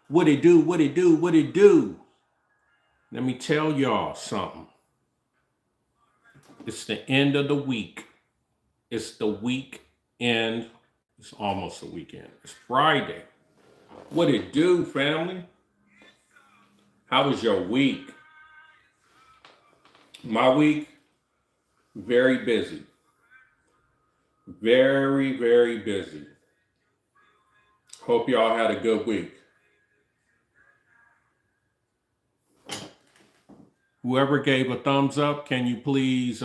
What it do? What it do? What it do? Let me tell y'all something. It's the end of the week. It's the weekend. It's almost the weekend. It's Friday. What it do, family? How was your week? My week, very busy. Very, very busy. Hope y'all had a good week. Whoever gave a thumbs up, can you please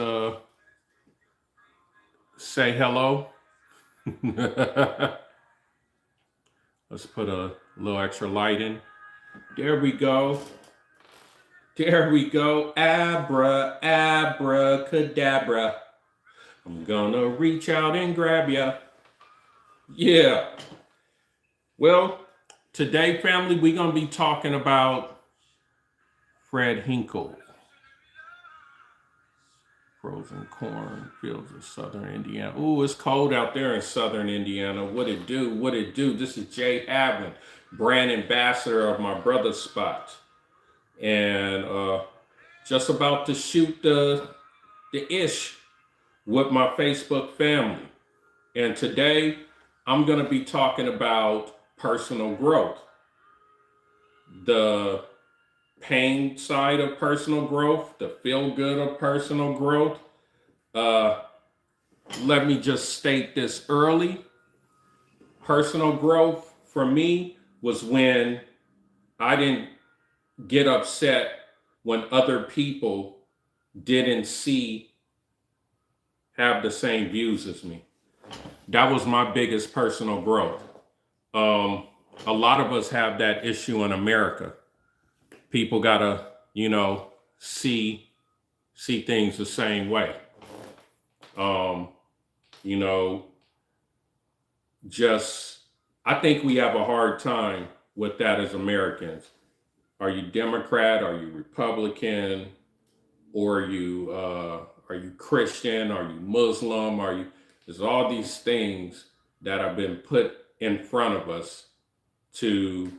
say hello? Let's put a little extra light in. There we go. There we go. Abracadabra. I'm gonna reach out and grab ya. Yeah. Well, today, family, we're gonna be talking about Fred Hinkle. Frozen corn fields of southern Indiana. Ooh, it's cold out there in southern Indiana. What it do? What it do? This is Jay Hadwinn, brand ambassador of My Brothas Spot. And just about to shoot the ish with my Facebook family. And today I'm going to be talking about personal growth, the pain side of personal growth, the feel good of personal growth. Let me just state this early. Personal growth for me was when I didn't get upset when other people didn't have the same views as me. That was my biggest personal growth. A lot of us have that issue in America. People gotta, see things the same way. I think we have a hard time with that as Americans. Are you Democrat? Are you Republican? Or are you Christian? Are you Muslim? There's all these things that have been put in front of us to,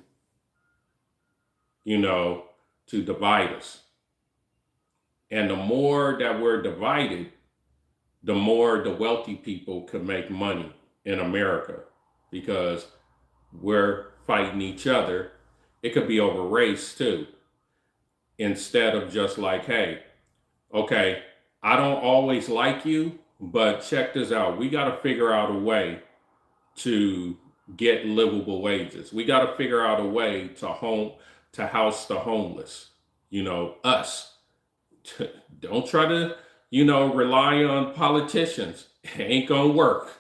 to divide us. And the more that we're divided, the more the wealthy people could make money in America because we're fighting each other. It could be over race too. Instead of just like, hey, okay, I don't always like you, but check this out. We got to figure out a way to get livable wages. We got to figure out a way to house the homeless. Us. Don't try to, rely on politicians. It ain't gonna work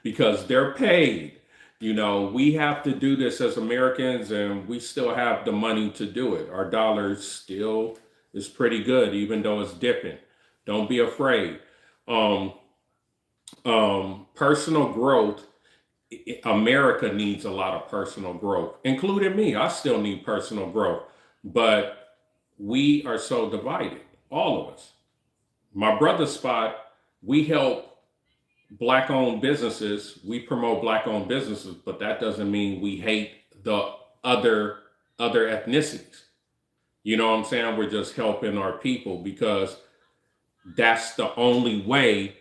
because they're paid. We have to do this as Americans, and we still have the money to do it. Our dollar still is pretty good, even though it's dipping. Don't be afraid. Personal growth. America needs a lot of personal growth, including me. I still need personal growth, but we are so divided, all of us. My Brothas Spot, we help Black-owned businesses. We promote Black-owned businesses, but that doesn't mean we hate the other ethnicities. You know what I'm saying? We're just helping our people because that's the only way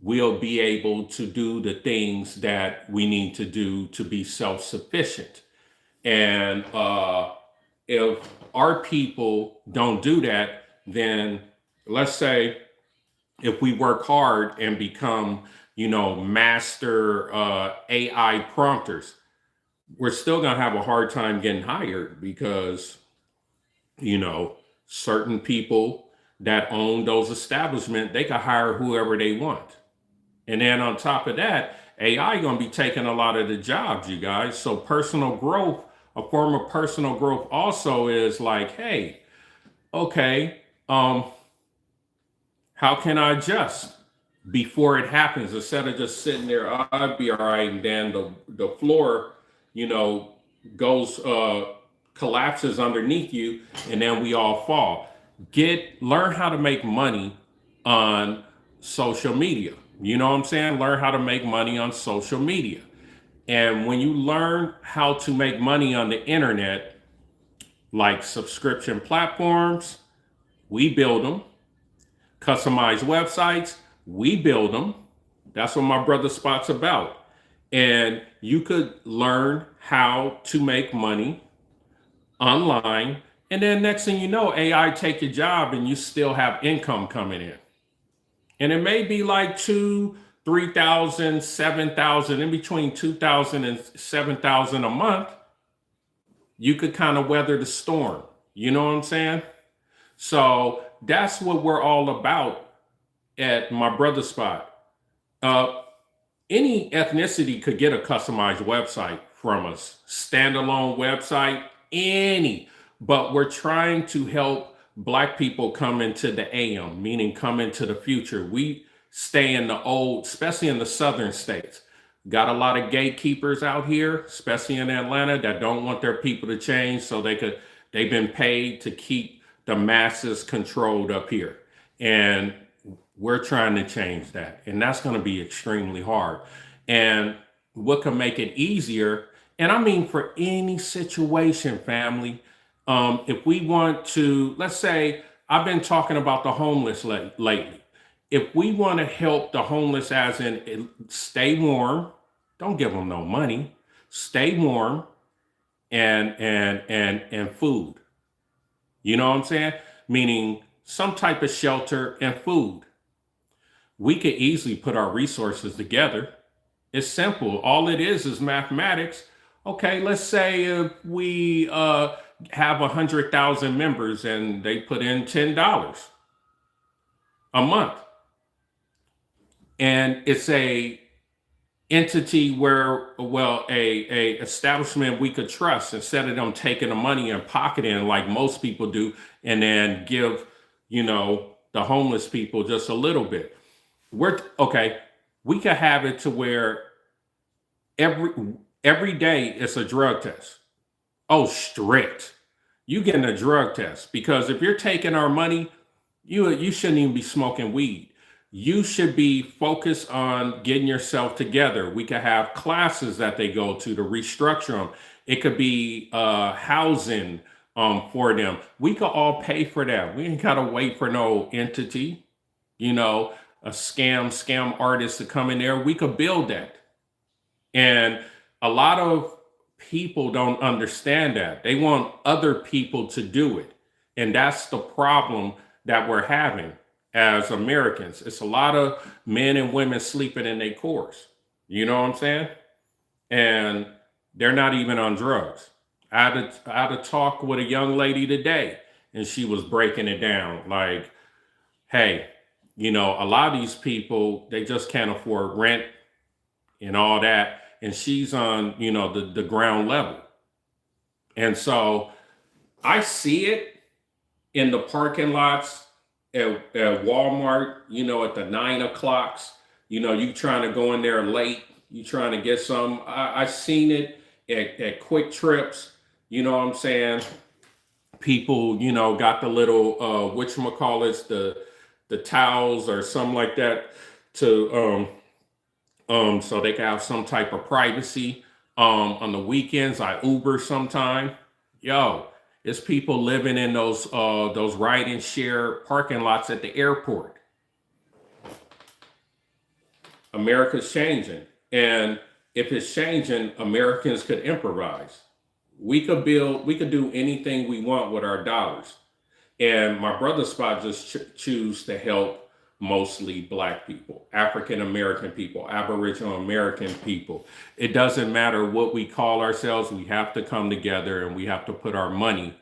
we'll be able to do the things that we need to do to be self-sufficient. And if our people don't do that, then let's say if we work hard and become, master AI prompters, we're still going to have a hard time getting hired because, certain people that own those establishments, they can hire whoever they want. And then on top of that, AI going to be taking a lot of the jobs, you guys. So personal growth, a form of personal growth also is like, hey, okay, how can I adjust before it happens instead of just sitting there, I'll be all right. And then the floor, goes, collapses underneath you and then we all fall. Learn how to make money on social media. You know what I'm saying? Learn how to make money on social media. And when you learn how to make money on the internet, like subscription platforms, we build them. Customized websites, we build them. That's what My Brother Spot's about. And you could learn how to make money online. And then next thing you know, AI take your job and you still have income coming in. And it may be like 3,000, 7,000, in between 2,000 and 7,000 a month. You could kind of weather the storm. You know what I'm saying? So that's what we're all about at My Brother Spot. Uh, any ethnicity could get a customized website from us, standalone website, any. But we're trying to help Black people come into the AM, meaning come into the future. We stay in the old, especially in the southern states. Got a lot of gatekeepers out here, especially in Atlanta, that don't want their people to change, so they've been paid to keep the masses controlled up here. And we're trying to change that. And that's going to be extremely hard. And what can make it easier, and I mean for any situation, family, if we want to, let's say, I've been talking about the homeless lately. If we want to help the homeless, as in stay warm, don't give them no money, stay warm, and food. You know what I'm saying? Meaning some type of shelter and food. We could easily put our resources together. It's simple. All it is mathematics. Okay, let's say if we have 100,000 members and they put in $10 a month, and it's a entity where, well, a establishment we could trust, instead of them taking the money and pocketing like most people do, and then give, the homeless people just a little bit. We could have it to where every day it's a drug test. Oh, strict. You getting a drug test, because if you're taking our money, you shouldn't even be smoking weed. You should be focused on getting yourself together. We could have classes that they go to restructure them. It could be housing for them. We could all pay for that. We ain't gotta wait for no entity, a scam artist to come in there. We could build that. And a lot of people don't understand that. They want other people to do it. And that's the problem that we're having as Americans. It's a lot of men and women sleeping in their cores. You know what I'm saying? And they're not even on drugs. I had a talk with a young lady today, and she was breaking it down. Like, hey, a lot of these people, they just can't afford rent and all that. And she's on, the ground level. And so I see it in the parking lots at Walmart, at the 9 o'clocks. You trying to go in there late, you trying to get some. I seen it at Quick Trips. You know what I'm saying? People, got the little whatchamacallits, the towels or something like that to so they can have some type of privacy. On the weekends, I Uber sometime. Yo, it's people living in those ride and share parking lots at the airport. America's changing. And if it's changing, Americans could improvise. We could do anything we want with our dollars. And My Brother Spot just choose to help mostly Black people, African American people, Aboriginal American people. It doesn't matter what we call ourselves. We have to come together and we have to put our money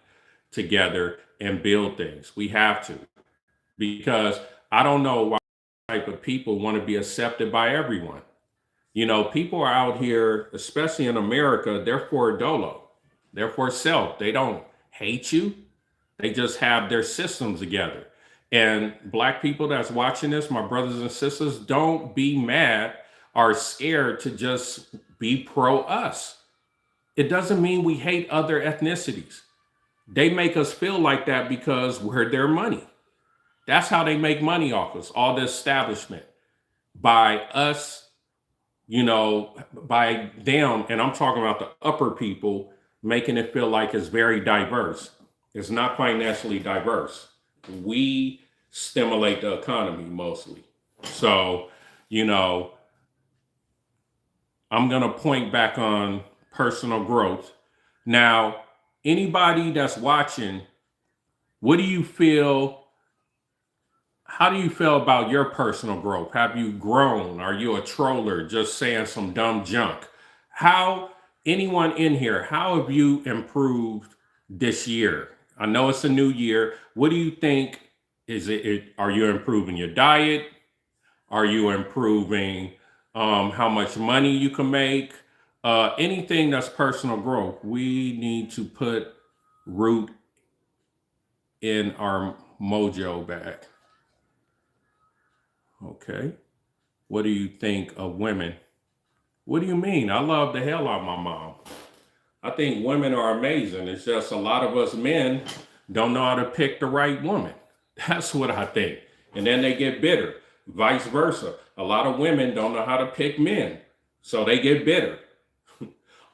together and build things. We have to, because I don't know why type of people want to be accepted by everyone. People are out here, especially in America, they're for dolo. They're for self. They don't hate you. They just have their systems together. And Black people that's watching this, my brothers and sisters, don't be mad or scared to just be pro us. It doesn't mean we hate other ethnicities. They make us feel like that because we're their money. That's how they make money off us, all the establishment, by us by them, and I'm talking about the upper people, making it feel like it's very diverse. It's not financially diverse. We stimulate the economy mostly. So, you know, I'm going to point back on personal growth. Now, anybody that's watching, what do you feel? How do you feel about your personal growth? Have you grown? Are you a troller just saying some dumb junk? How, anyone in here, how have you improved this year? I know it's a new year. What do you think? Are you improving your diet? Are you improving how much money you can make? Anything that's personal growth, we need to put root in our mojo bag. Okay. What do you think of women? What do you mean? I love the hell out of my mom. I think women are amazing. It's just a lot of us men don't know how to pick the right woman. That's what I think. And then they get bitter. Vice versa. A lot of women don't know how to pick men. So they get bitter.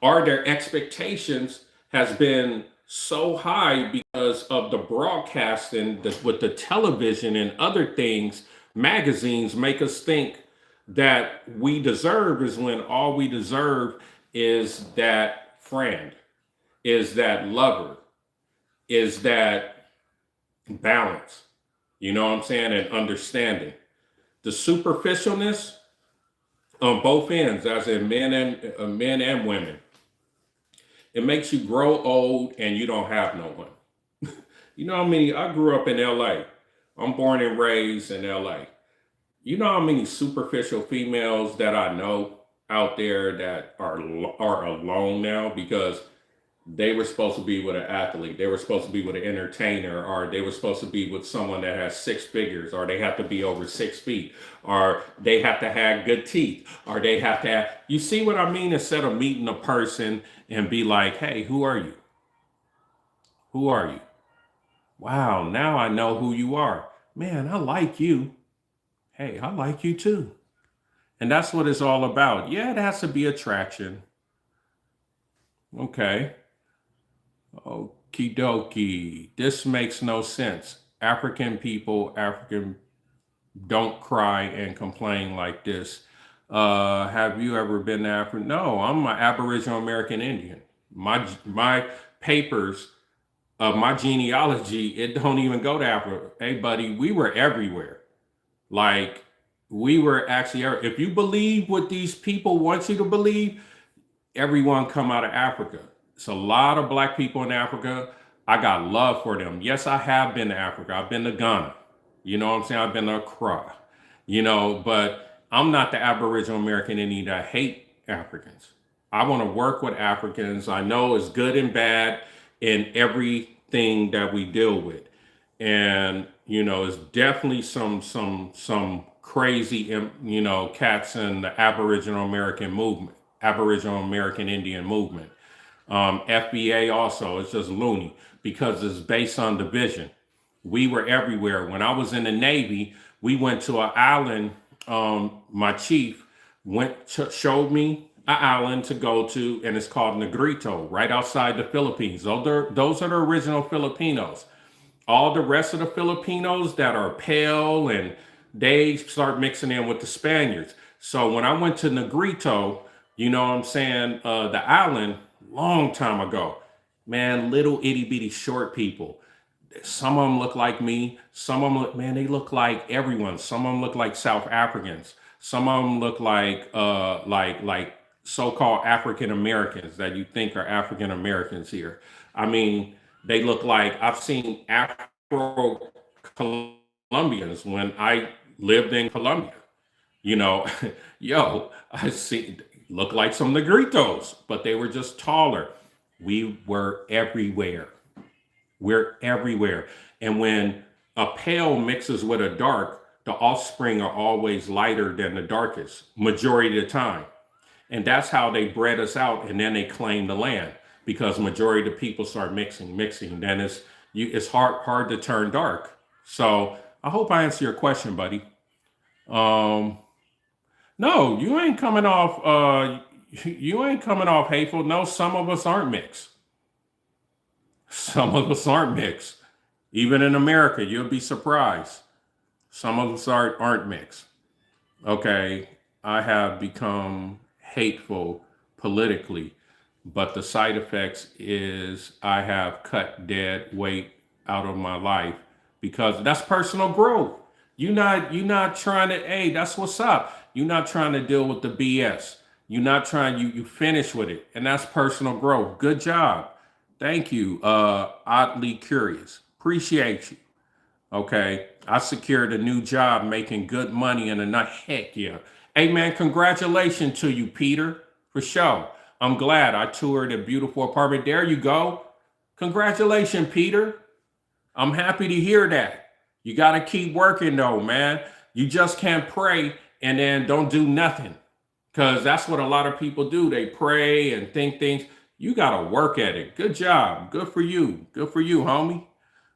Or their expectations has been so high because of the broadcasting with the television and other things. Magazines make us think that we deserve is when all we deserve is that friend, is that lover, is that balance. You know what I'm saying? And understanding. The superficialness on both ends, as in men and women, it makes you grow old and you don't have no one. You know how many? I grew up in LA. I'm born and raised in LA. You know how many superficial females that I know out there that are alone now because they were supposed to be with an athlete, they were supposed to be with an entertainer, or they were supposed to be with someone that has six figures, or they have to be over 6 feet, or they have to have good teeth, or they have to have, you see what I mean? Instead of meeting a person and be like, hey, who are you? Who are you? Wow, now I know who you are. Man, I like you. Hey, I like you too. And that's what it's all about. Yeah, it has to be attraction. Okay. Okie dokie. This makes no sense. African don't cry and complain like this. Have you ever been to Africa? No, I'm an Aboriginal American Indian. My papers of my genealogy, it don't even go to Africa. Hey, buddy, we were everywhere. Like, we were actually, if you believe what these people want you to believe, everyone come out of Africa. It's a lot of black people in Africa. I got love for them. Yes, I have been to Africa. I've been to Ghana. You know what I'm saying? I've been to Accra. But I'm not the Aboriginal American Indian that hate Africans. I want to work with Africans. I know it's good and bad in everything that we deal with. And, it's definitely some crazy, cats in the Aboriginal American movement, Aboriginal American Indian movement. FBA also, it's just loony because it's based on division. We were everywhere. When I was in the Navy, we went to an island. My chief showed me an island to go to, and it's called Negrito, right outside the Philippines. Those are the original Filipinos. All the rest of the Filipinos that are pale, and they start mixing in with the Spaniards. So when I went to Negrito, you know what I'm saying, the island, long time ago, man, little itty bitty short people. Some of them look like me. Some of them they look like everyone. Some of them look like South Africans. Some of them look like so-called African Americans that you think are African Americans here. I mean, they look like, I've seen Afro Colombians when I lived in Colombia. You know, yo, I see look like some Negritos, but they were just taller. We were everywhere. We're everywhere. And when a pale mixes with a dark, the offspring are always lighter than the darkest, majority of the time. And that's how they bred us out, and then they claim the land because majority of the people start mixing. Then it's hard to turn dark. So I hope I answer your question, buddy. Um, No, you ain't coming off. You ain't coming off hateful. No, some of us aren't mixed. Some of us aren't mixed. Even in America, you'll be surprised. Some of us aren't mixed. Okay, I have become hateful politically, but the side effects is I have cut dead weight out of my life because that's personal growth. You not trying to, hey, that's what's up. You're not trying to deal with the BS. You're not trying, you finish with it. And that's personal growth. Good job. Thank you. Oddly curious. Appreciate you. Okay. I secured a new job making good money and a night. Heck yeah. Hey man, congratulations to you, Peter. For sure. I'm glad I toured a beautiful apartment. There you go. Congratulations, Peter. I'm happy to hear that. You got to keep working though, man. You just can't pray and then don't do nothing. Because that's what a lot of people do. They pray and think things. You got to work at it. Good job. Good for you. Good for you, homie.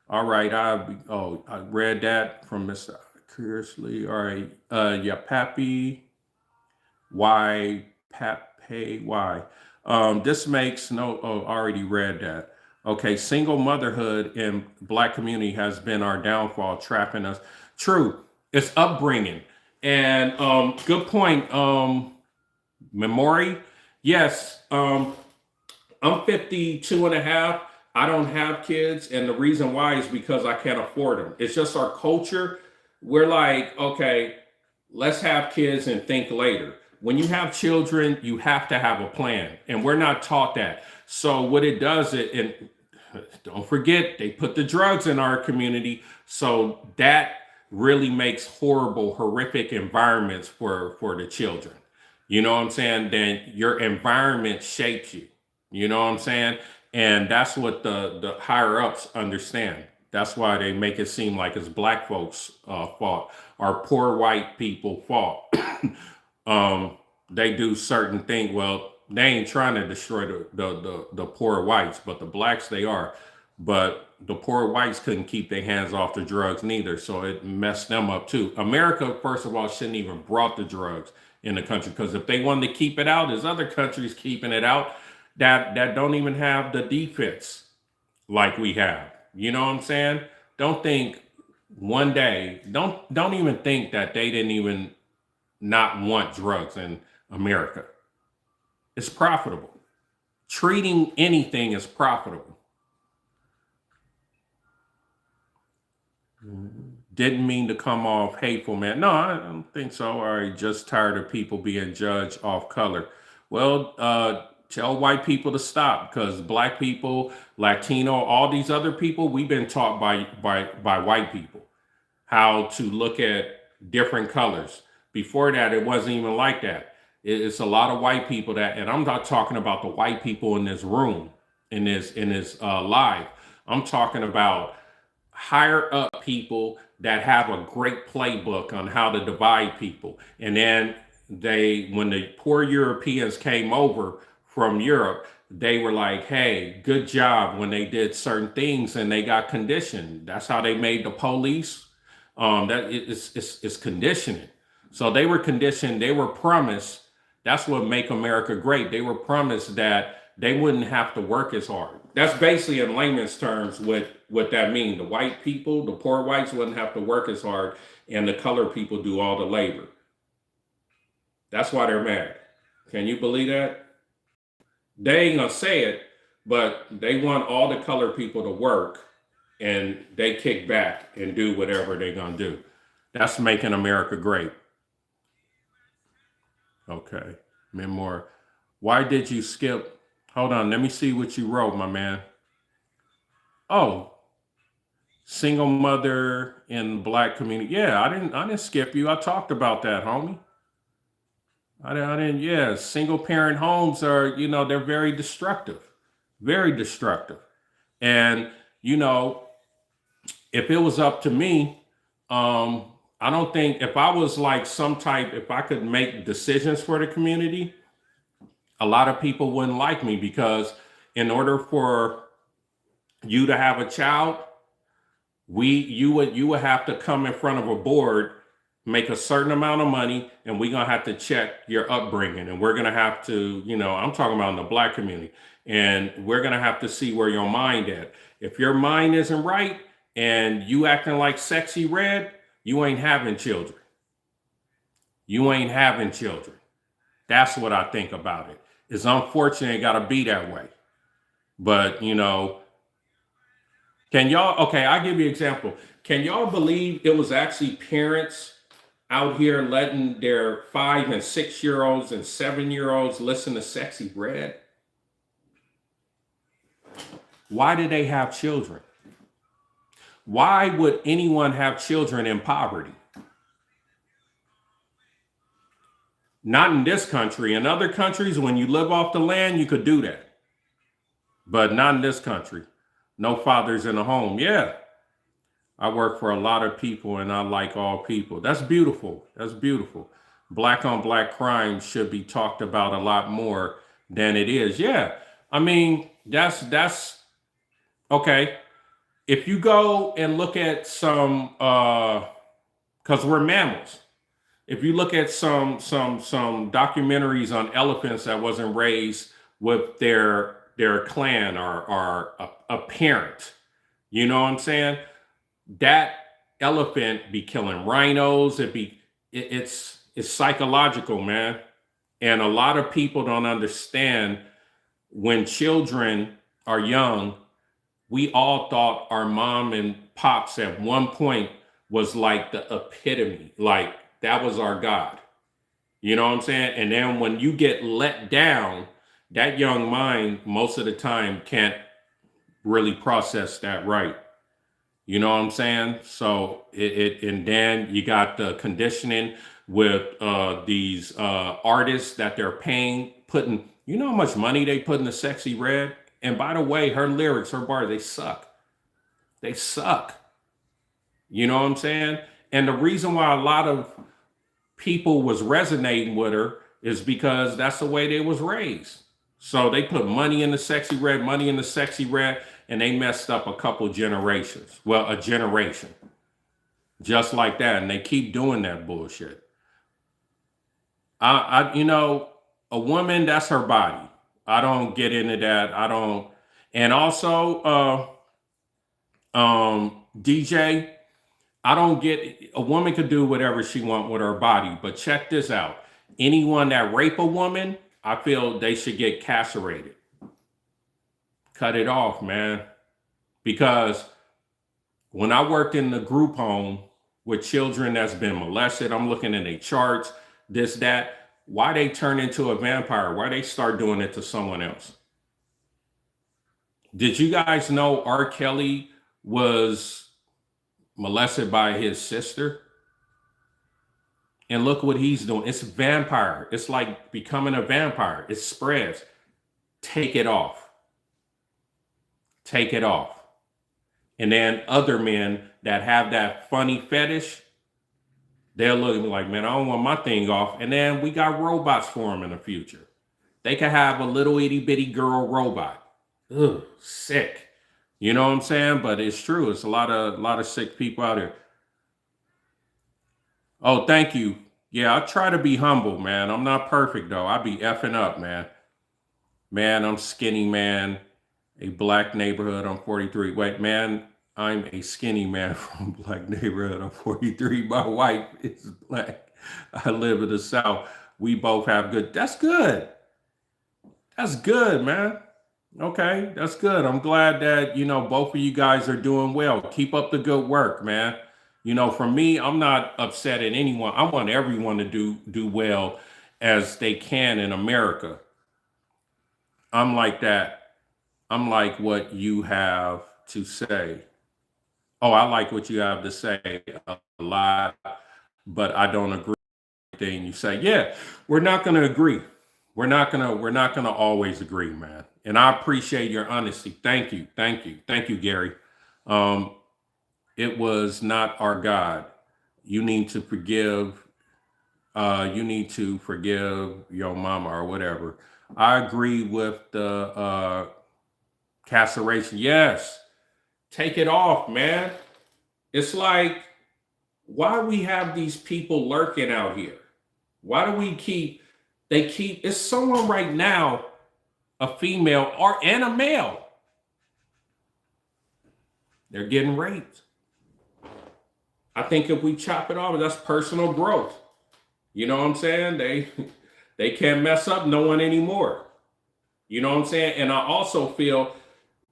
All right. I read that from Mr. Curiously. All right. Yeah, Pappy. Why Pape why? This makes no already read that. Okay, single motherhood in black community has been our downfall, trapping us. True. It's upbringing. And good point. Memory. Yes. I'm 52 and a half. I don't have kids. And the reason why is because I can't afford them. It's just our culture. We're like, okay, let's have kids and think later. When you have children, you have to have a plan. And we're not taught that. So what it does, and don't forget, they put the drugs in our community. So that really makes horrible, horrific environments for the children. You know what I'm saying? Then your environment shapes you. You know what I'm saying? And that's what the higher ups understand. That's why they make it seem like it's black folks' fault or poor white people fault. They do certain things. Well, they ain't trying to destroy the poor whites, but the blacks they are. But the poor whites couldn't keep their hands off the drugs neither, so it messed them up too. America, first of all, shouldn't even brought the drugs in the country because if they wanted to keep it out, there's other countries keeping it out that don't even have the defense like we have. You know what I'm saying? Don't think one day, don't even think that they didn't even not want drugs in America. It's profitable. Treating anything is profitable. Didn't mean to come off hateful, man. No, I don't think so. All right, just tired of people being judged off color. Well, tell white people to stop because black people, Latino, all these other people, we've been taught by white people how to look at different colors. Before that, it wasn't even like that. It's a lot of white people that, and I'm not talking about the white people in this room, in this live. I'm talking about higher up people that have a great playbook on how to divide people. And then when the poor Europeans came over from Europe, they were like, hey, good job when they did certain things and they got conditioned. That's how they made the police. It's conditioning. So they were conditioned, they were promised, that's what make America great. They were promised that they wouldn't have to work as hard. That's basically in layman's terms what that means. The white people, the poor whites wouldn't have to work as hard and the colored people do all the labor. That's why they're mad. Can you believe that? They ain't gonna say it, but they want all the colored people to work and they kick back and do whatever they're gonna do. That's making America great. Okay. Memoir. Why did you skip? Hold on, let me see what you wrote, my man. Oh, single mother in black community. Yeah, I didn't skip you. I talked about that, homie. I didn't, yeah. Single parent homes are, they're very destructive. Very destructive. And, you know, if it was up to me, I don't think if I was like if I could make decisions for the community, a lot of people wouldn't like me because in order for you to have a child, you would have to come in front of a board, make a certain amount of money, and we're gonna have to check your upbringing, and we're gonna have to, I'm talking about in the Black community, and we're gonna have to see where your mind at. If your mind isn't right and you acting like sexy red, you ain't having children. You ain't having children. That's what I think about it. It's unfortunate it gotta be that way. But can y'all, okay, I'll give you an example. Can y'all believe it was actually parents out here letting their 5 and 6 year olds and 7 year olds listen to Sexy Red? Why did they have children? Why would anyone have children in poverty? Not in this country. In other countries, when you live off the land, you could do that. But not in this country. No fathers in the home. Yeah. I work for a lot of people and I like all people. That's beautiful. That's beautiful. Black on black crime should be talked about a lot more than it is. Yeah. I mean, that's okay. If you go and look at some because we're mammals. If you look at some documentaries on elephants that wasn't raised with their clan or a parent, you know what I'm saying? That elephant be killing rhinos. It's psychological, man. And a lot of people don't understand when children are young, we all thought our mom and pops at one point was like the epitome, like that was our God. You know what I'm saying? And then when you get let down, that young mind most of the time can't really process that right. You know what I'm saying? So and then you got the conditioning with these artists that they're paying, putting, you know how much money they put in the Sexy Red? And by the way, her lyrics, her bars, they suck. They suck. You know what I'm saying? And the reason why a lot of people was resonating with her is because that's the way they was raised. So they put money in the Sexy Red, money in the Sexy Red, and they messed up a couple generations. Well, a generation. Just like that. And they keep doing that bullshit. A woman, that's her body. I don't get into that. I don't. And also, DJ, I don't get, a woman could do whatever she want with her body, but check this out. Anyone that rape a woman, I feel they should get castrated. Cut it off, man. Because when I worked in the group home with children that's been molested, I'm looking at their charts, this, that, why they turn into a vampire? Why they start doing it to someone else? Did you guys know R. Kelly was molested by his sister? And look what he's doing. It's vampire. It's like becoming a vampire. It spreads. Take it off. Take it off. And then other men that have that funny fetish, they're looking like, man, I don't want my thing off. And then we got robots for them in the future. They could have a little itty bitty girl robot. Ugh, sick. You know what I'm saying? But it's true. It's a lot of sick people out here. Oh, thank you. Yeah, I try to be humble, man. I'm not perfect though. I be effing up, man. Man, I'm skinny, man. A black neighborhood. I'm 43. Wait, man, I'm a skinny man from a black neighborhood. I'm 43. My wife is black. I live in the South. We both have good. That's good. That's good, man. Okay, that's good. I'm glad that, both of you guys are doing well. Keep up the good work, man. For me, I'm not upset at anyone. I want everyone to do well as they can in America. I'm like that. I'm like what you have to say. Oh, I like what you have to say a lot, but I don't agree with anything you say. Yeah, we're not going to agree. We're not gonna always agree, man. And I appreciate your honesty. Thank you. Thank you. Thank you, Gary. Um, it was not our God. You need to forgive. You need to forgive your mama or whatever. I agree with the castration. Yes, take it off, man. It's like why we have these people lurking out here? Why do we keep, it's someone right now, a female and a male, they're getting raped. I think if we chop it off, that's personal growth. You know what I'm saying? They can't mess up no one anymore. You know what I'm saying? And I also feel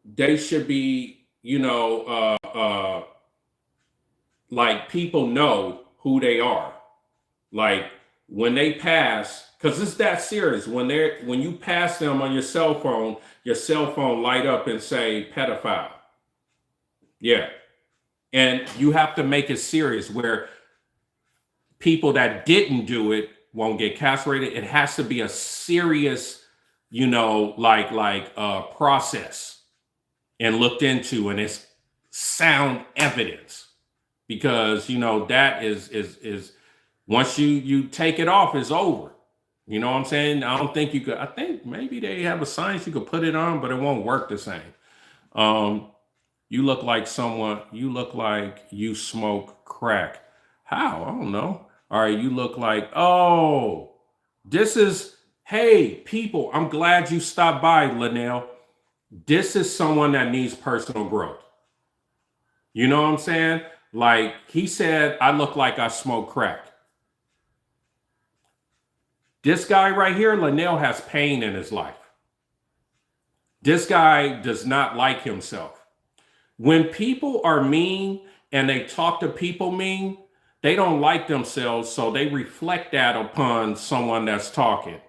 they should be, like people know who they are. Like when they pass, because it's that serious. When you pass them on your cell phone light up and say pedophile. Yeah. And you have to make it serious where people that didn't do it won't get castrated. It has to be a serious, process and looked into, and it's sound evidence, because that is once you take it off, it's over. You know what I'm saying? I don't think you could. I think maybe they have a science you could put it on, but it won't work the same. You look like you smoke crack. How? I don't know. All right, you look like, hey, people, I'm glad you stopped by, Linnell. This is someone that needs personal growth. You know what I'm saying? Like he said, I look like I smoke crack. This guy right here, Linnell, has pain in his life. This guy does not like himself. When people are mean and they talk to people mean, they don't like themselves, so they reflect that upon someone that's talking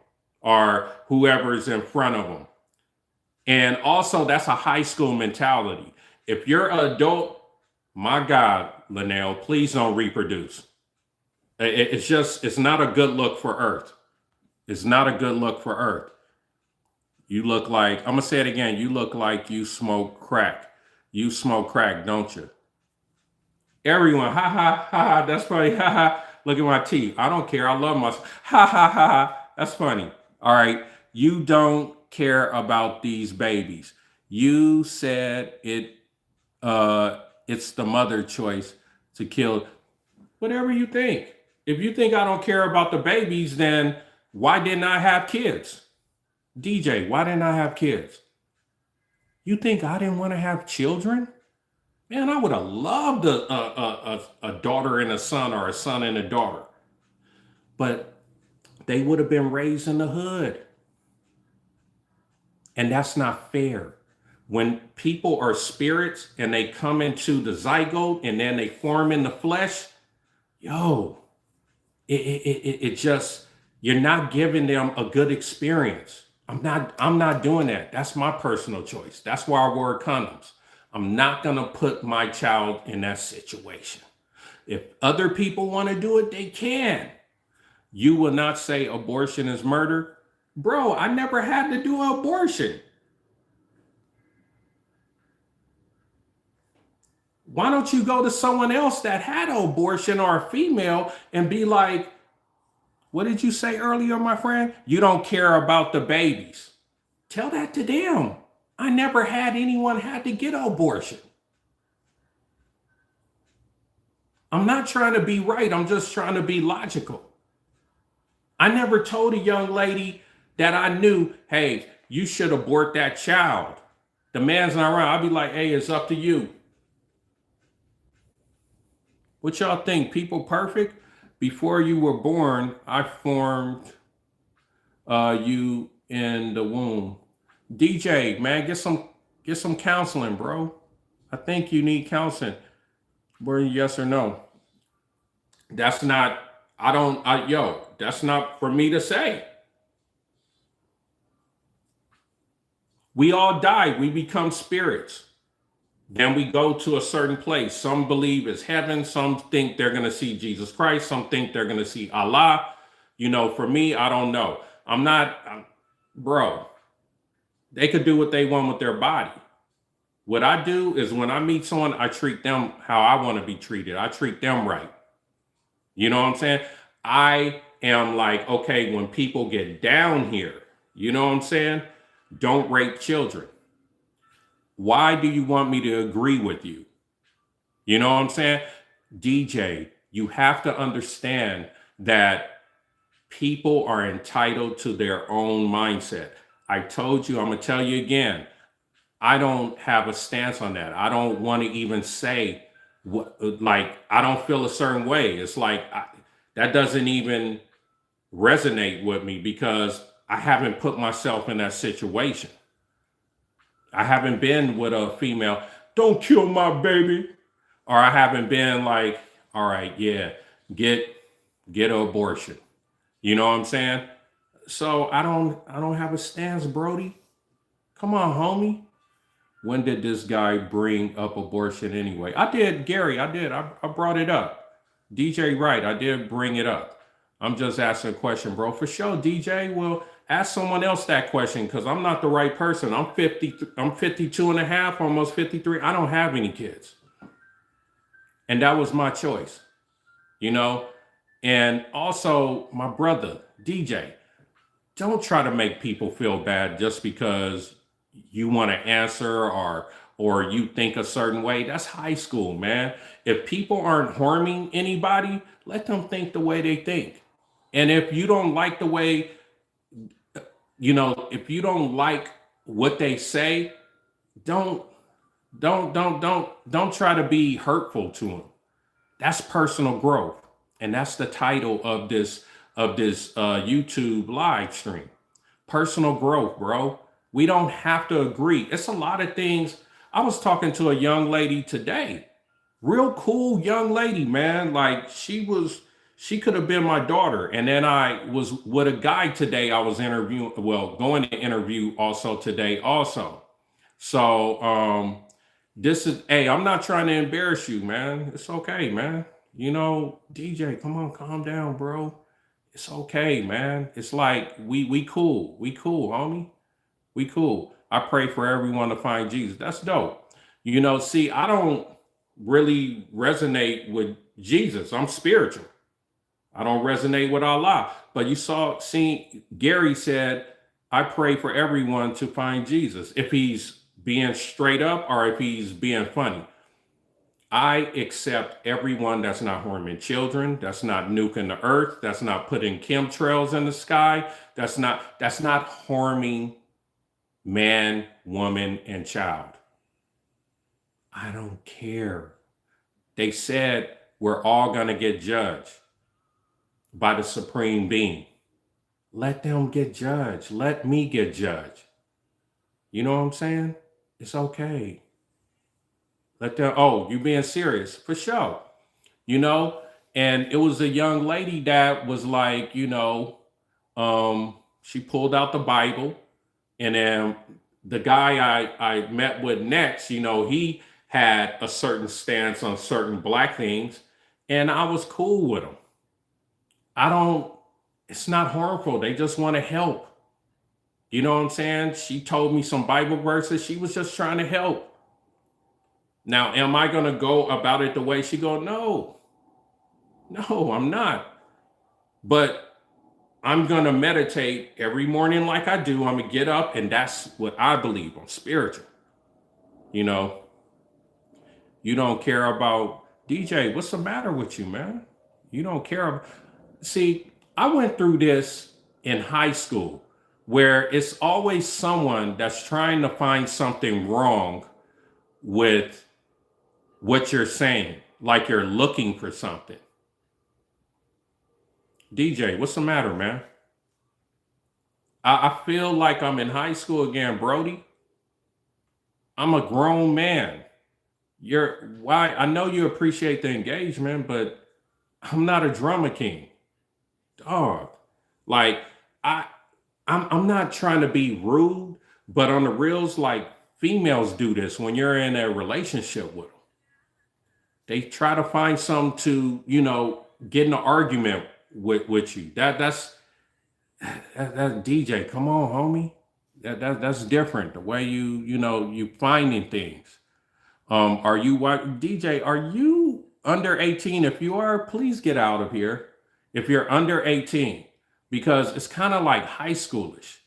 or whoever's in front of them. And also, that's a high school mentality. If you're an adult, my God, Linnell, please don't reproduce. It's not a good look for Earth. It's not a good look for Earth. You look like, I'm going to say it again, you look like you smoke crack. You smoke crack, don't you? Everyone, ha, ha, ha, ha, that's funny, ha, ha. Look at my teeth. I don't care. I love myself. Ha, ha, ha, ha. That's funny. All right. You don't care about these babies. You said it's the mother choice to kill. Whatever you think. If you think I don't care about the babies, then why didn't I have kids? DJ, why didn't I have kids? You think I didn't want to have children? Man, I would have loved a daughter and a son, or a son and a daughter. But they would have been raised in the hood. And that's not fair. When people are spirits and they come into the zygote and then they form in the flesh, it just, you're not giving them a good experience. I'm not doing that. That's my personal choice. That's why I wear condoms. I'm not going to put my child in that situation. If other people want to do it, they can. You will not say abortion is murder. Bro, I never had to do an abortion. Why don't you go to someone else that had an abortion, or a female, and be like, what did you say earlier, my friend? You don't care about the babies. Tell that to them. I never had anyone had to get an abortion. I'm not trying to be right. I'm just trying to be logical. I never told a young lady that I knew, hey, you should abort that child. The man's not around. I'd be like, hey, it's up to you. What y'all think? People perfect? Before you were born, I formed you in the womb. DJ, man, get some counseling, bro. I think you need counseling. Yes or no? That's not, that's not for me to say. We all die. We become spirits. Then we go to a certain place. Some believe it's heaven. Some think they're going to see Jesus Christ. Some think they're going to see Allah. For me, I don't know. Bro, they could do what they want with their body. What I do is when I meet someone, I treat them how I want to be treated. I treat them right. You know what I'm saying? I am like, okay, when people get down here, you know what I'm saying? Don't rape children. Why do you want me to agree with you? You know what I'm saying? DJ, You have to understand that people are entitled to their own mindset. I told you, I'm going to tell you again, I don't have a stance on that. I don't want to even say what, like, I don't feel a certain way. It's like, that doesn't even resonate with me because I haven't put myself in that situation. I haven't been with a female, don't kill my baby. Or I haven't been like, all right, yeah, get an abortion. You know what I'm saying? So I don't have a stance, Brody. Come on, homie. When did this guy bring up abortion anyway? I did, Gary. I did. I brought it up. DJ Wright, I did bring it up. I'm just asking a question, bro. For sure, DJ. Well, ask someone else that question because I'm not the right person. I'm 50. I'm 52 and a half, almost 53. I don't have any kids. And that was my choice, you know? And also, my brother, DJ, don't try to make people feel bad just because you want to answer or you think a certain way. That's high school, man. If people aren't harming anybody, let them think the way they think. And if you don't like the way, if you don't like what they say, don't try to be hurtful to them. That's personal growth. And that's the title of this YouTube live stream. Personal growth, bro. We don't have to agree. It's a lot of things. I was talking to a young lady today. Real cool young lady, man. Like she could have been my daughter. And then I was with a guy today I was interviewing, going to interview also today also. So hey, I'm not trying to embarrass you, man. It's okay, man. DJ, come on, calm down, bro. It's okay, man. It's like we cool. We cool, homie. We cool. I pray for everyone to find Jesus. That's dope. See, I don't really resonate with Jesus. I'm spiritual. I don't resonate with Allah. But Gary said, I pray for everyone to find Jesus. If he's being straight up or if he's being funny. I accept everyone that's not harming children, that's not nuking the earth, that's not putting chemtrails in the sky, that's not harming man, woman, and child. I don't care. They said we're all going to get judged by the supreme being. Let them get judged. Let me get judged. You know what I'm saying? It's okay. You being serious? For sure. And it was a young lady that was like, she pulled out the Bible. And then the guy I met with next, he had a certain stance on certain Black things. And I was cool with him. It's not harmful. They just want to help. You know what I'm saying? She told me some Bible verses. She was just trying to help. Now, am I going to go about it the way she go? No, I'm not. But I'm going to meditate every morning like I do. I'm going to get up, and that's what I believe. I'm spiritual. You don't care about, DJ, what's the matter with you, man? You don't care. See, I went through this in high school where it's always someone that's trying to find something wrong with what you're saying, like you're looking for something. DJ, what's the matter, man? I feel like I'm in high school again, Brody. I'm a grown man. I know you appreciate the engagement, but I'm not a drama king. Dog. Like, I'm not trying to be rude, but on the reals, like, females do this when you're in a relationship with them. They try to find something to, get in an argument with you. That's DJ. Come on, homie. That's different. The way you finding things. DJ? Are you under 18? If you are, please get out of here. If you're under 18, because it's kind of like high schoolish,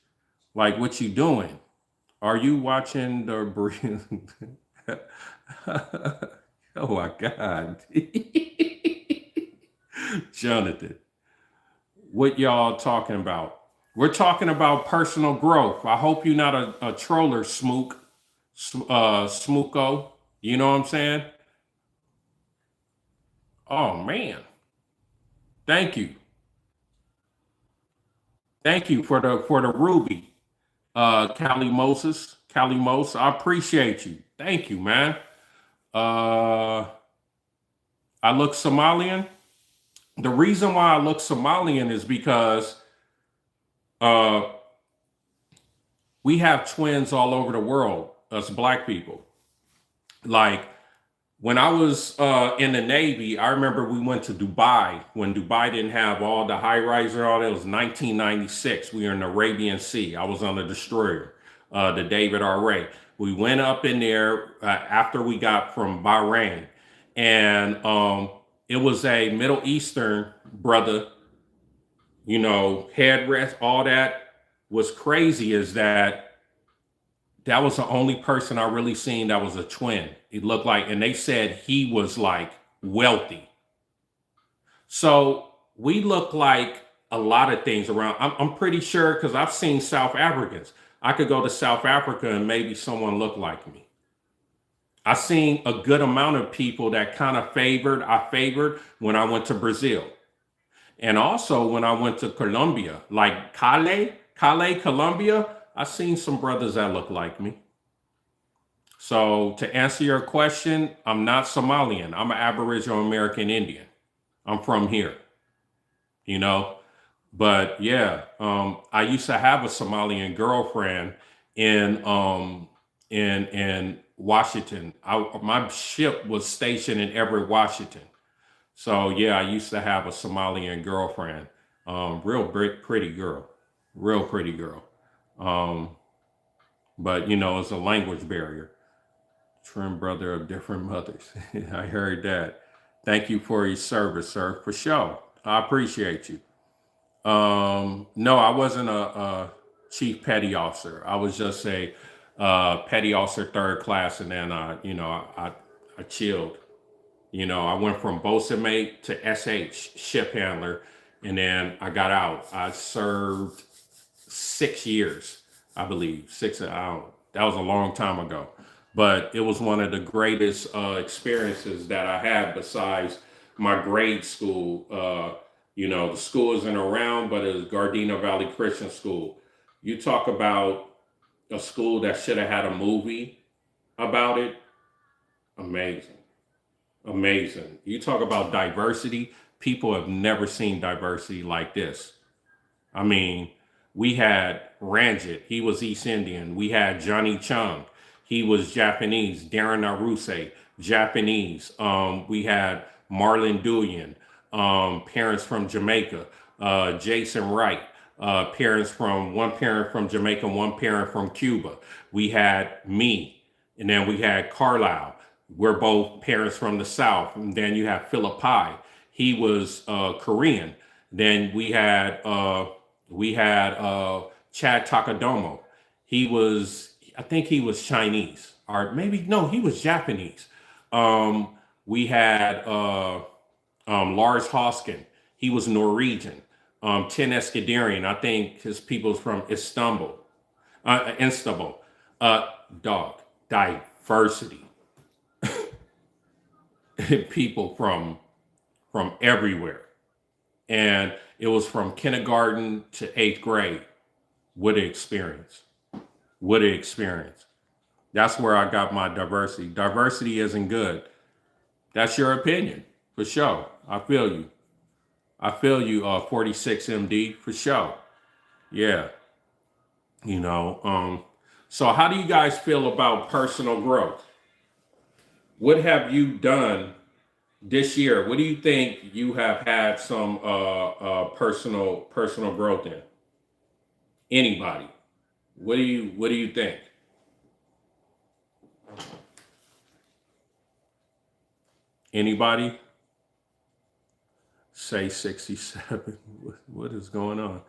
like what you doing. Are you watching the? Oh my God. Jonathan, what y'all talking about? We're talking about personal growth. I hope you're not a troller, Smooko. You know what I'm saying? Oh man, thank you, thank you for the ruby, Cali Moses. I appreciate you. Thank you, man. Uh, I look Somalian. The reason why I look Somalian is because uh, we have twins all over the world, us black people. Like when I was in the Navy, I remember we went to Dubai when Dubai didn't have all the high rise and all that. It was 1996. We were in the Arabian Sea. I was on the destroyer, the David R. Ray. We went up in there after we got from Bahrain, and it was a Middle Eastern brother, you know, headrest, all that. Was crazy is that was the only person I really seen that was a twin. It looked like, and they said he was like wealthy. So we look like a lot of things around. I'm pretty sure because I've seen South Africans. I could go to South Africa and maybe someone look like me. I seen a good amount of people that kind of I favored when I went to Brazil. And also when I went to Colombia, like Calais, Colombia, I seen some brothers that look like me. So to answer your question, I'm not Somalian. I'm an Aboriginal American Indian. I'm from here, you know. But yeah, I used to have a Somalian girlfriend in in Washington. My ship was stationed in Everett, Washington. So yeah, I used to have a Somalian girlfriend. Real pretty girl, real pretty girl. Um, but you know, it's a language barrier. Twin brother of different mothers. I heard that. Thank you for your service, sir. For sure. I appreciate you. No, I wasn't a chief petty officer. I was just a petty officer third class, and then I chilled. You know, I went from bosun mate to SH ship handler, and then I got out. I served 6 years, I believe. Six. I don't, that was a long time ago, but it was one of the greatest experiences that I had. Besides my grade school, you know, the school isn't around, but it was Gardena Valley Christian School. You talk about a school that should have had a movie about it. Amazing. Amazing. You talk about diversity. People have never seen diversity like this. I mean, we had Ranjit, he was East Indian. We had Johnny Chung, he was Japanese. Darren Aruse, Japanese. We had Marlon Duyan, parents from Jamaica. Jason Wright, parents from one parent from Jamaica, one parent from Cuba. We had me, and then we had Carlisle. We're both parents from the South. And then you have Philip Pai. He was Korean. Then we had Chad Takadomo. I think he was Chinese, or maybe no, he was Japanese. We had Lars Hoskin. He was Norwegian. Tin Eskandarian. I think his people's from Istanbul. Istanbul. Dog. Diversity. People from everywhere. And it was from kindergarten to eighth grade. What an experience. What an experience. That's where I got my diversity. Diversity isn't good. That's your opinion, for sure. I feel you. I feel you, 46 MD, for sure. Yeah. You know, so how do you guys feel about personal growth? What have you done this year? What do you think you have had some personal growth in? Anybody? What do you think? Anybody? Say 67. What is going on?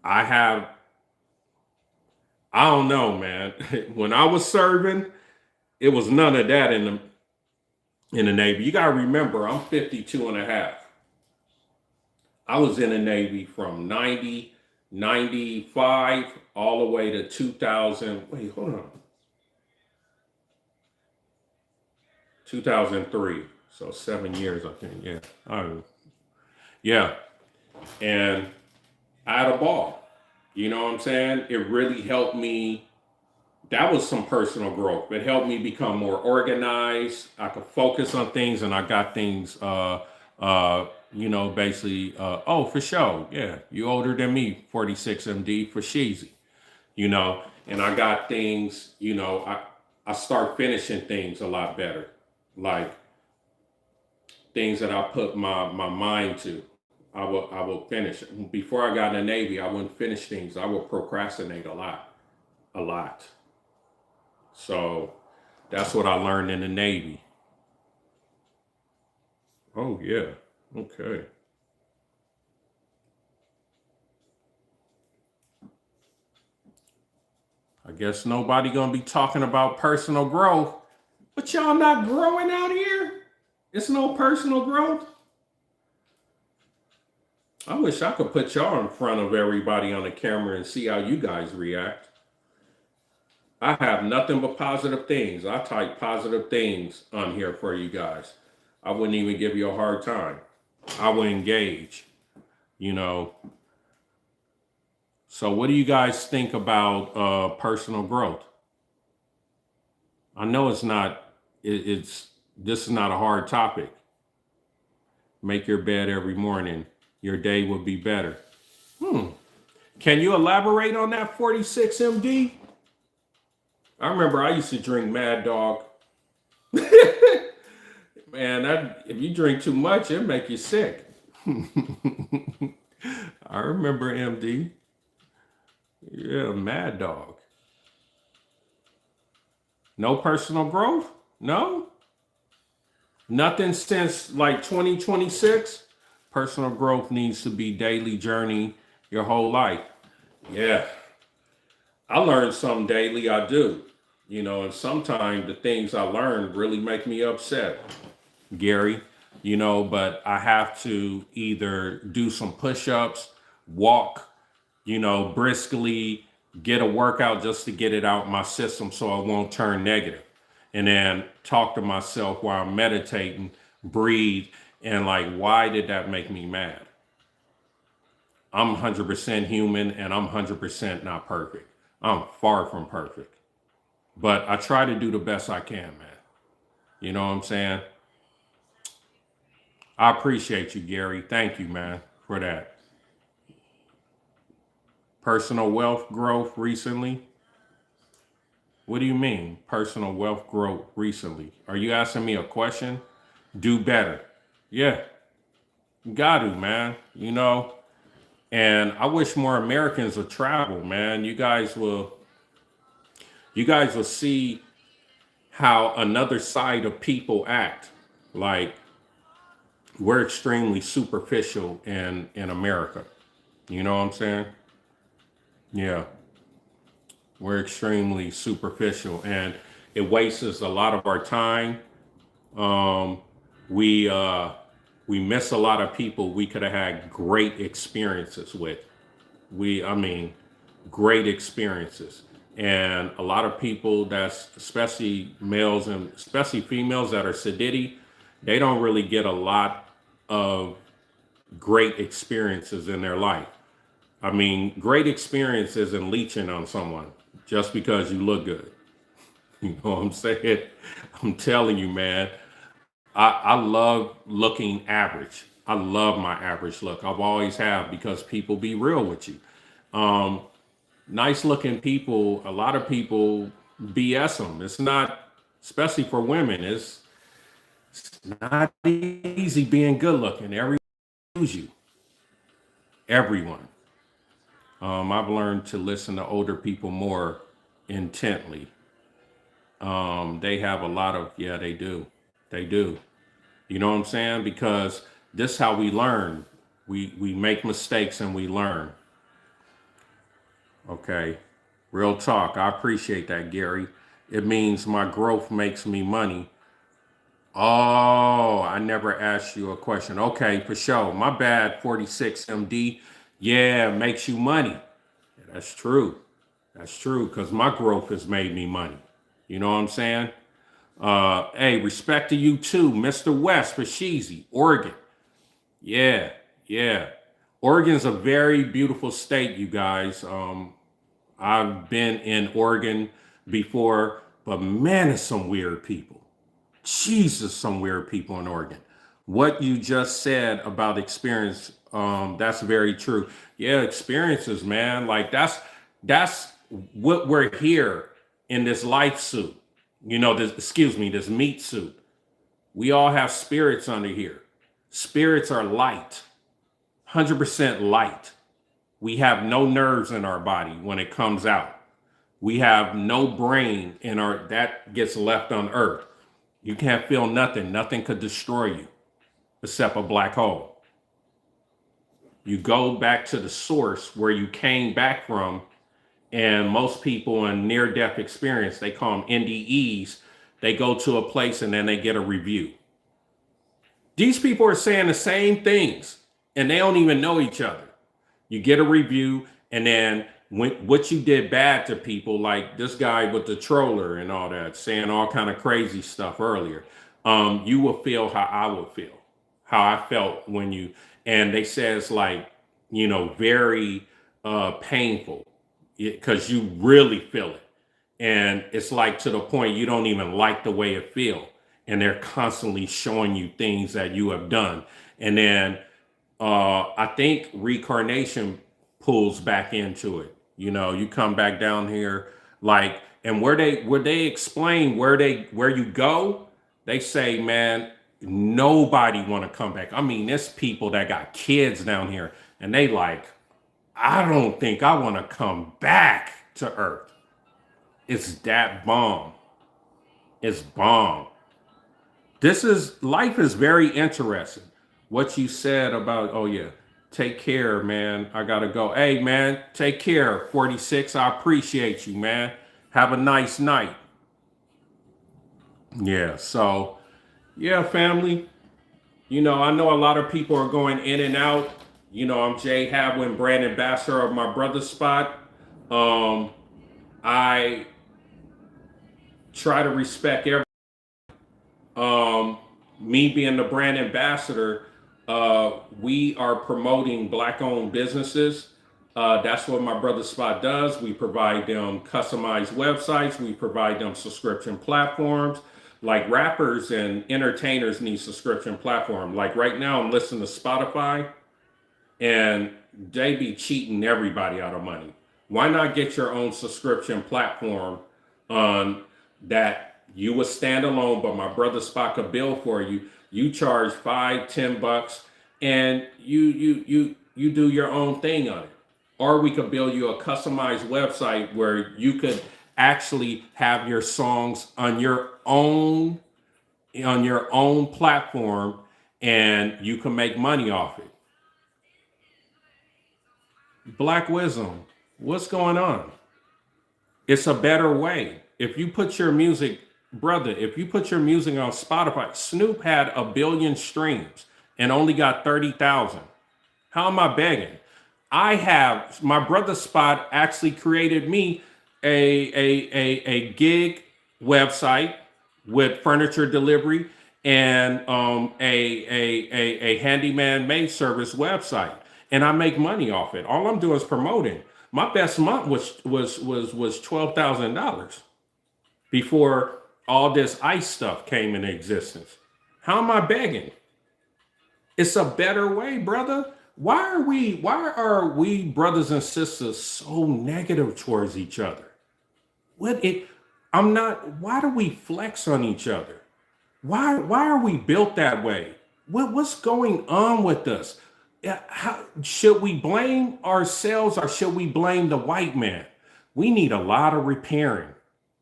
I have, I don't know, man. When I was serving, it was none of that in the in the Navy. You got to remember, I'm 52 and a half. I was in the Navy from 90, 95, all the way to 2000. Wait, hold on. 2003. So 7 years, I think. Yeah. Yeah. And I had a ball. You know what I'm saying? It really helped me. That was some personal growth. It helped me become more organized. I could focus on things, and I got things, basically, oh, for sure. Yeah. You older than me, 46 MD for sheezy, and I got things, I start finishing things a lot better. Like things that I put my mind to. I will finish. Before I got in the Navy, I wouldn't finish things. I would procrastinate a lot. So that's what I learned in the Navy. Oh yeah. Okay. I guess nobody gonna be talking about personal growth, but y'all not growing out here. It's no personal growth. I wish I could put y'all in front of everybody on the camera and see how you guys react. I have nothing but positive things. I type positive things on here for you guys. I wouldn't even give you a hard time. I would engage, you know. So what do you guys think about personal growth? I know it's not, this is not a hard topic. Make your bed every morning. Your day will be better. Can you elaborate on that 46 MD? I remember I used to drink Mad Dog. Man, if you drink too much, it'll make you sick. I remember MD. Yeah, Mad Dog. No personal growth? No? Nothing since like 2026? Personal growth needs to be daily journey your whole life. Yeah. I learn some daily, I do. And sometimes the things I learn really make me upset, Gary, but I have to either do some push-ups, walk, briskly, get a workout just to get it out my system so I won't turn negative. And then talk to myself while I'm meditating, breathe, and like, why did that make me mad? I'm 100% human and I'm 100% not perfect. I'm far from perfect. But I try to do the best I can, man. You know what I'm saying? I appreciate you, Gary. Thank you, man, for that. Personal wealth growth recently? What do you mean, personal wealth growth recently? Are you asking me a question? Do better. Yeah, you got to, man. And I wish more Americans would travel, man. You guys will see how another side of people act. Like we're extremely superficial in America. You know what I'm saying? Yeah, we're extremely superficial, and it wastes a lot of our time. Um, we we miss a lot of people we could have had great experiences with. I mean, great experiences. And a lot of people that's especially males and especially females that are sedity, they don't really get a lot of great experiences in their life. I mean, great experiences in leeching on someone just because you look good. You know what I'm saying? I'm telling you, man, I love looking average. I love my average look. I've always have because people be real with you. Um, Nice looking people, a lot of people BS them. It's not, especially for women, it's not easy being good looking. Everyone knows you, everyone. I've learned to listen to older people more intently. They have a lot of, yeah, they do. They do. You know what I'm saying? Because this is how we learn. We make mistakes and we learn. Okay. Real talk. I appreciate that, Gary. It means my growth makes me money. Oh, I never asked you a question. Okay, for sure. My bad, 46 MD. Yeah, makes you money. Yeah, that's true. That's true, because my growth has made me money. You know what I'm saying? Hey, respect to you too, Mr. West for Sheezy, Oregon. Yeah, yeah. Oregon's a very beautiful state, you guys. I've been in Oregon before, but man, it's some weird people. Jesus, some weird people in Oregon. What you just said about experience, that's very true. Yeah, experiences, man. Like that's what we're here in this life suit. You know, this excuse me, this meat suit. We all have spirits under here. Spirits are light, 100% light. We have no nerves in our body when it comes out. We have no brain in our that gets left on earth. You can't feel nothing. Nothing could destroy you except a black hole. You go back to the source where you came back from, and most people in near-death experience, they call them NDEs, they go to a place and then they get a review. These people are saying the same things and they don't even know each other. You get a review, and then when what you did bad to people, like this guy with the troller and all that, saying all kind of crazy stuff earlier, you will feel how I would feel, how I felt when you, and they say it's like, you know, very painful because you really feel it. And it's like to the point you don't even like the way it feel. And they're constantly showing you things that you have done. And then I think reincarnation pulls back into it. You know, you come back down here, like, and where they explain where you go, they say, man, nobody want to come back. I mean, there's people that got kids down here, and they like, I don't think I want to come back to Earth. It's that bomb. It's bomb. This is life is very interesting. What you said about, oh yeah, take care, man. I gotta go. Hey man, take care. 46. I appreciate you, man. Have a nice night. Yeah, so yeah, family. You know, I know a lot of people are going in and out. You know, I'm Jay Hadwinn, brand ambassador of My Brothas Spot. Um, I try to respect every me being the brand ambassador, we are promoting black owned businesses. That's what My Brother Spot does. We provide them customized websites. We provide them subscription platforms. Like rappers and entertainers need subscription platform. Like right now, I'm listening to Spotify, and they be cheating everybody out of money. Why not get your own subscription platform on that you would stand alone, but My Brother Spot could bill for you. You charge 5, $10, and you do your own thing on it. Or we could build you a customized website where you could actually have your songs on your own platform, and you can make money off it. Black wisdom, what's going on? It's a better way. If you put your music, brother, if you put your music on Spotify, Snoop had 1 billion streams and only got 30,000. How am I begging? I have My Brother Spot actually created me a gig website with furniture delivery and a handyman maid service website, and I make money off it. All I'm doing is promoting. My best month was $12,000 before all this ICE stuff came into existence. How am I begging? It's a better way, brother. Why are we brothers and sisters so negative towards each other? What it I'm not why do we flex on each other? Why are we built that way? What's going on with us? Yeah, should we blame ourselves or should we blame the white man? We need a lot of repairing.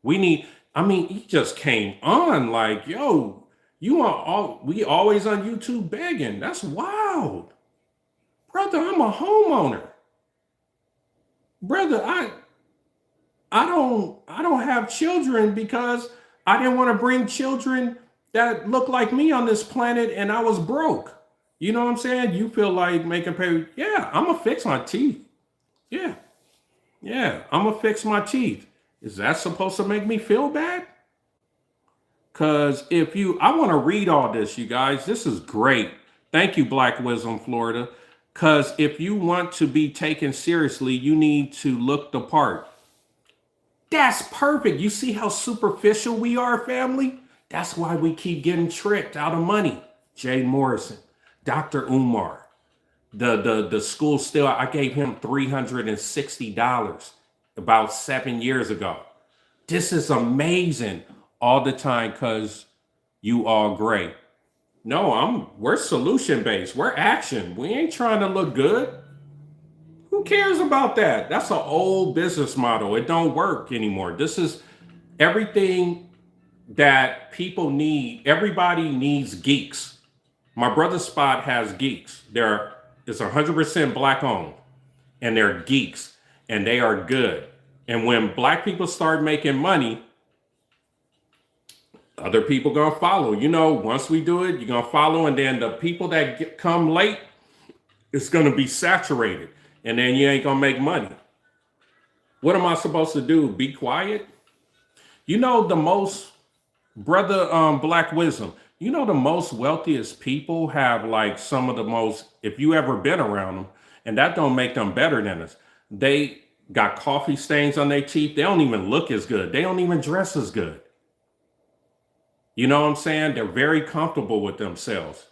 We need, I mean, he just came on like, yo, we always on YouTube begging. That's wild. Brother, I'm a homeowner. Brother, I don't have children because I didn't want to bring children that look like me on this planet and I was broke. You know what I'm saying? You feel like making paper. Yeah, I'm gonna fix my teeth. Yeah, yeah, I'm gonna fix my teeth. Is that supposed to make me feel bad? Because if you, I want to read all this, you guys. This is great. Thank you, Black Wisdom Florida. Because if you want to be taken seriously, you need to look the part. That's perfect. You see how superficial we are, family? That's why we keep getting tricked out of money. Jay Morrison, Dr. Umar, the school still, I gave him $360 about 7 years ago. This is amazing all the time because you all great. No, we're solution based. We're action. We ain't trying to look good. Who cares about that? That's an old business model. It don't work anymore. This is everything that people need. Everybody needs geeks. My Brothas Spot has geeks. It's 100% black owned, and they're geeks, and they are good. And when black people start making money, other people gonna follow. You know, once we do it, you're gonna follow, and then the people that come late, it's gonna be saturated, and then you ain't gonna make money. What am I supposed to do? Be quiet? You know, the most brother Black Wisdom. You know, the most wealthiest people have like some of the most. If you ever been around them, and that don't make them better than us. They got coffee stains on their teeth. They don't even look as good. They don't even dress as good. You know what I'm saying? They're very comfortable with themselves.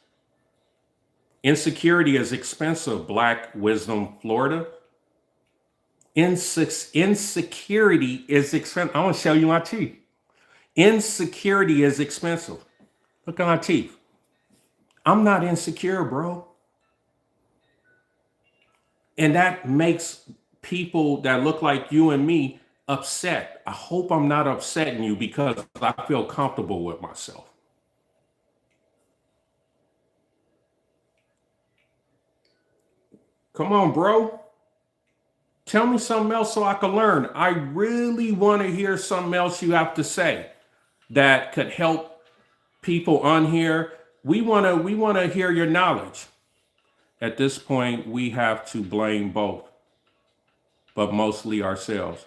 Insecurity is expensive, Black Wisdom Florida. Insecurity is expensive. I want to show you my teeth. Insecurity is expensive. Look at my teeth. I'm not insecure, bro. And that makes people that look like you and me upset. I hope I'm not upsetting you because I feel comfortable with myself. Come on, bro. Tell me something else so I can learn. I really want to hear something else you have to say that could help people on here. We want to hear your knowledge. At this point, we have to blame both, but mostly ourselves.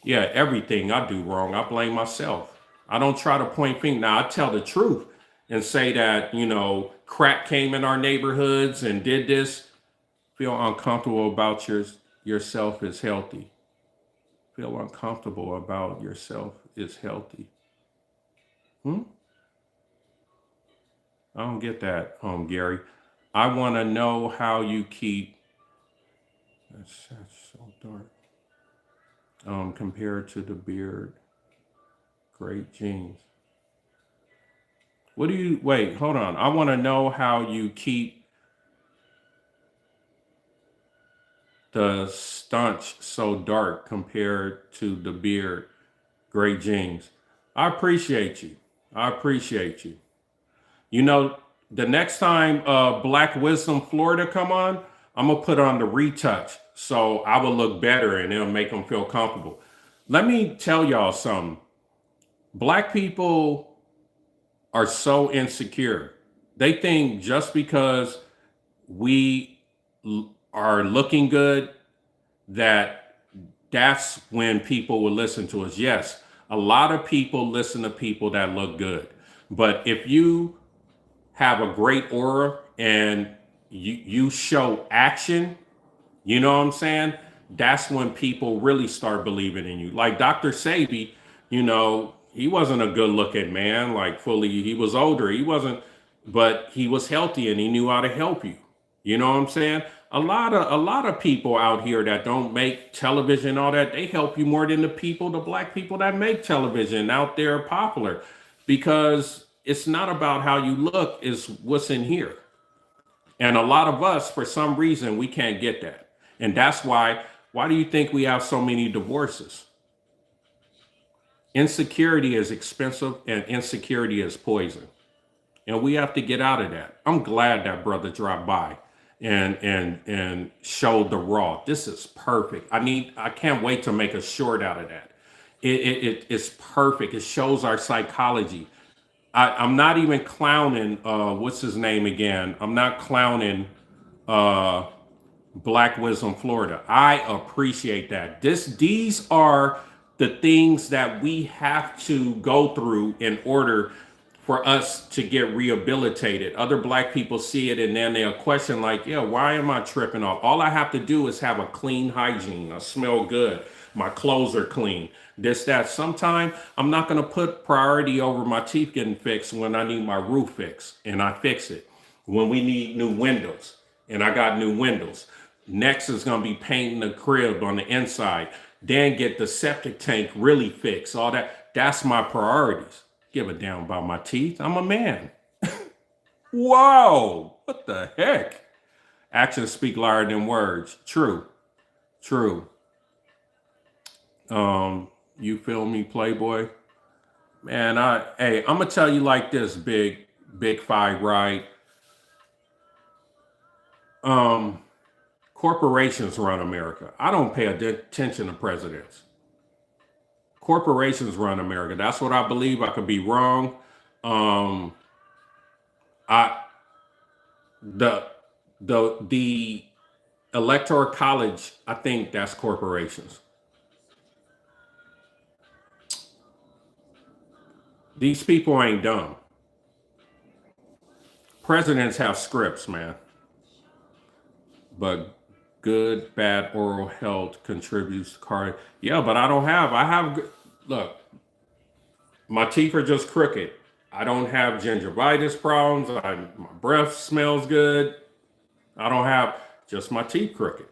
Yeah, everything I do wrong, I blame myself. I don't try to point fingers. Now, I tell the truth and say that, you know, crack came in our neighborhoods and did this. Feel uncomfortable about yourself is healthy. Feel uncomfortable about yourself is healthy. I don't get that, Gary. I want to know how you keep. That's so dark. Compared to the beard, great genes. What do you, wait, hold on. I want to know how you keep the staunch so dark compared to the beard, great genes. I appreciate you. I appreciate you. You know, the next time Black Wisdom Florida come on, I'm gonna put on the retouch so I will look better and it'll make them feel comfortable. Let me tell y'all something. Black people are so insecure. They think just because we are looking good that that's when people will listen to us. Yes, a lot of people listen to people that look good. But if you have a great aura and you show action, you know what I'm saying? That's when people really start believing in you. Like Dr. Sabi, you know, he wasn't a good looking man, like fully, he was older. He wasn't, but he was healthy and he knew how to help you. You know what I'm saying? A lot of people out here that don't make television, all that, they help you more than the Black people that make television out there popular, because it's not about how you look, it's what's in here. And a lot of us, for some reason, we can't get that. And that's why do you think we have so many divorces? Insecurity is expensive and insecurity is poison. And we have to get out of that. I'm glad that brother dropped by and showed the raw. This is perfect. I can't wait to make a short out of that. It's perfect. It shows our psychology. I'm not even clowning. What's his name again? I'm not clowning. Uh, Black Wisdom, Florida. I appreciate that. These are the things that we have to go through in order for us to get rehabilitated. Other Black people see it and then they'll question, like, yeah, why am I tripping off? All I have to do is have a clean hygiene. I smell good. My clothes are clean. This, that. Sometime I'm not going to put priority over my teeth getting fixed when I need my roof fixed, and I fix it. When we need new windows, and I got new windows. Next is going to be painting the crib on the inside. Then get the septic tank really fixed. All that. That's my priorities. Give a damn about my teeth. I'm a man. Whoa. What the heck? Actions speak louder than words. True. True. You feel me, Playboy? Man, I'm gonna tell you like this, big five, right? Corporations run America. I don't pay attention to presidents. Corporations run America. That's what I believe. I could be wrong. Um, I the the electoral college. I think that's corporations. These people ain't dumb. Presidents have scripts, man. But good, bad oral health contributes to car. Yeah, but I don't have. I have. Look, my teeth are just crooked. I don't have gingivitis problems. My breath smells good. I don't have just my teeth crooked.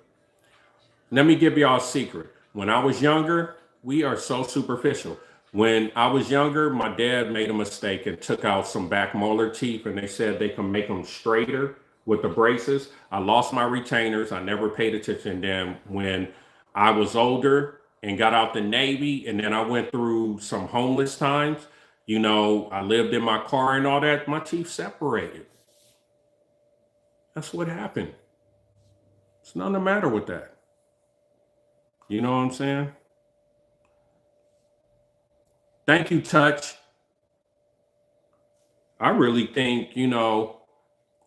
Let me give y'all a secret. When I was younger, we are so superficial. When I was younger, my dad made a mistake and took out some back molar teeth, and they said they can make them straighter with the braces. I lost my retainers. I never paid attention. Then when I was older and got out the Navy, and then I went through some homeless times, I lived in my car and all that, my teeth separated. That's what happened. There's nothing the matter with that. You know what I'm saying? Thank you, Touch. I really think,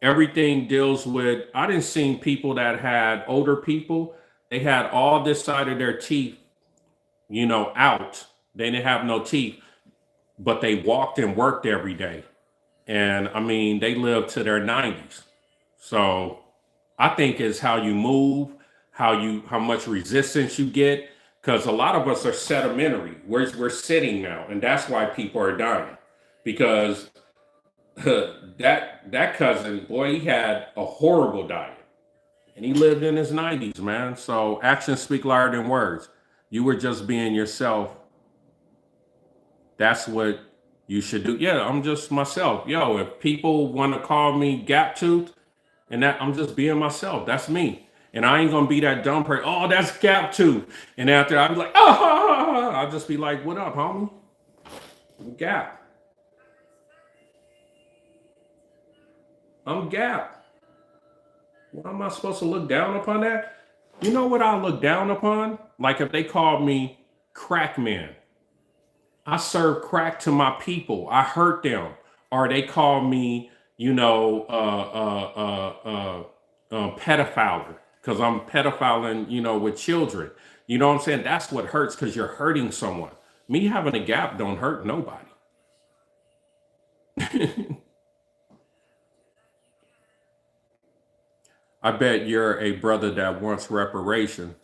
everything deals with, I didn't see people that had older people, they had all this side of their teeth, out. They didn't have no teeth, but they walked and worked every day. And I mean, they lived to their 90s. So I think it's how you move, how much resistance you get, because a lot of us are sedimentary. We're sitting now, and that's why people are dying. Because that cousin, boy, he had a horrible diet, and he lived in his 90s, man. So actions speak louder than words. You were just being yourself. That's what you should do. Yeah, I'm just myself. Yo, if people want to call me gap tooth, and that I'm just being myself. That's me. And I ain't gonna be that dumb person. Oh, that's gap tooth. And after I'll be like, oh, I'll just be like, what up, homie? Gap. I'm gap. Why am I supposed to look down upon that? You know what I look down upon? Like if they called me crack man. I serve crack to my people. I hurt them. Or they call me, pedophile because I'm pedophiling, with children. You know what I'm saying? That's what hurts because you're hurting someone. Me having a gap don't hurt nobody. I bet you're a brother that wants reparation.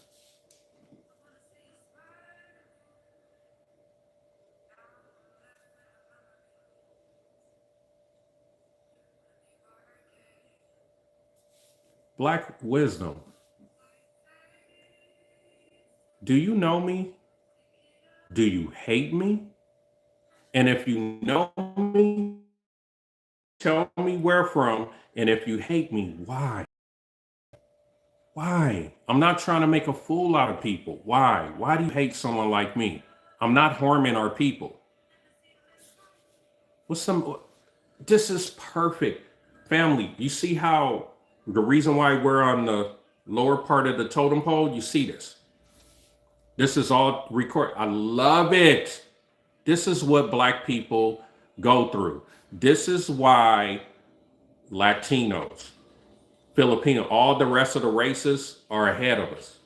Black wisdom. Do you know me? Do you hate me? And if you know me, tell me where from. And if you hate me, why? Why? I'm not trying to make a fool out of people. Why? Why do you hate someone like me? I'm not harming our people. What's some? This is perfect. Family, you see how the reason why we're on the lower part of the totem pole, you see this. This is all record. I love it. This is what Black people go through. This is why Latinos, Filipino, all the rest of the races are ahead of us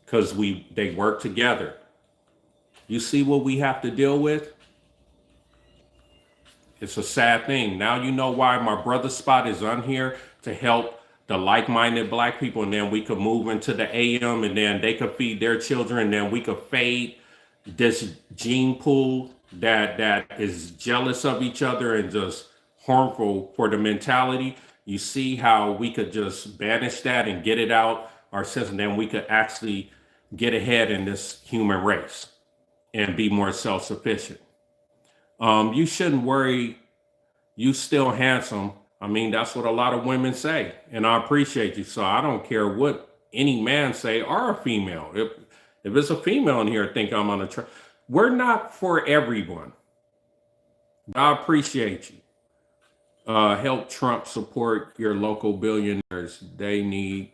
because they work together. You see what we have to deal with? It's a sad thing. Now you know why My Brothas Spot is on here, to help the like-minded black people, and then we could move into the AM, and then they could feed their children, and then we could fade this gene pool that is jealous of each other and just harmful for the mentality. You see how we could just banish that and get it out our system, and then we could actually get ahead in this human race and be more self-sufficient. You shouldn't worry. You still handsome. I mean, that's what a lot of women say, and I appreciate you. So I don't care what any man say or a female. If it's a female in here, think I'm on a track. We're not for everyone. I appreciate you. Help Trump support your local billionaires. They need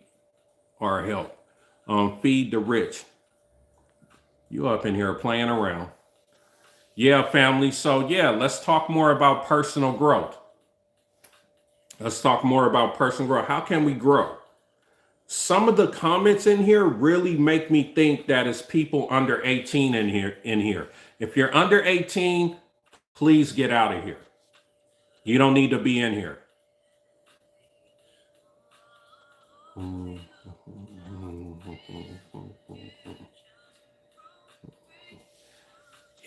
our help. Feed the rich. You up in here playing around. Yeah, family. So yeah, let's talk more about personal growth. Let's talk more about personal growth. How can we grow? Some of the comments in here really make me think that it's people under 18 in here. If you're under 18, please get out of here. You don't need to be in here.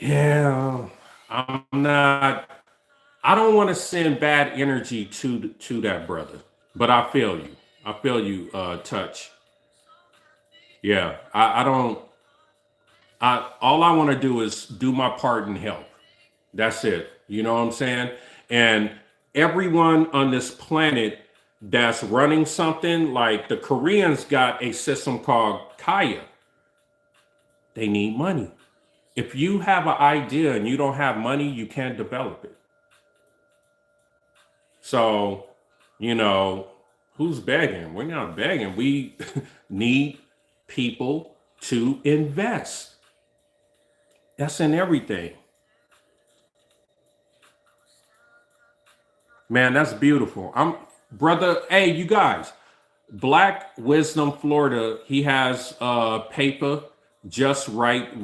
Yeah, I don't want to send bad energy to that brother, but I feel you. I feel you, Touch. Yeah, I don't. All I want to do is do my part and help. That's it. You know what I'm saying? And everyone on this planet that's running something, like the Koreans got a system called Kaya. They need money. If you have an idea and you don't have money, you can't develop it. So, who's begging? We're not begging. We need people to invest. That's in everything. Man, that's beautiful. Brother, hey, you guys, Black Wisdom Florida, he has paper just right,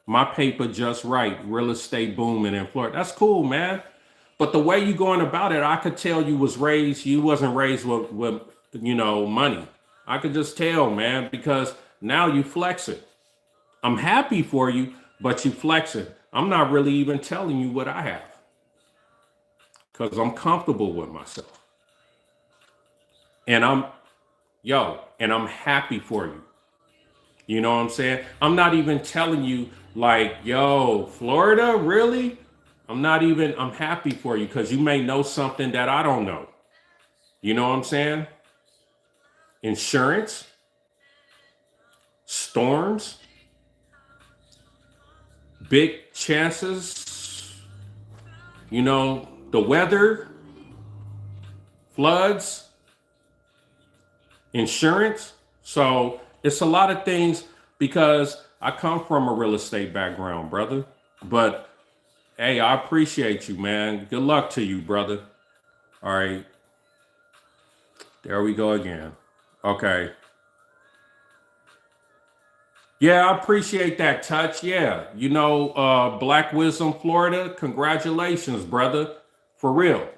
my paper just right, real estate booming in Florida. That's cool, man. But the way you going about it, I could tell you wasn't raised with money. I could just tell, man, because now you flex it. I'm happy for you, but you flex it. I'm not really even telling you what I have because I'm comfortable with myself. And I'm happy for you. You know what I'm saying? I'm not even telling you like, yo, Florida, really? I'm happy for you because you may know something that I don't know. You know what I'm saying? Insurance, storms, big chances, the weather, floods, insurance. So it's a lot of things because I come from a real estate background, brother. But hey, I appreciate you, man. Good luck to you, brother. All right. There we go again. Okay. Yeah, I appreciate that, Touch. Yeah. Black Wisdom, Florida. Congratulations, brother. For real.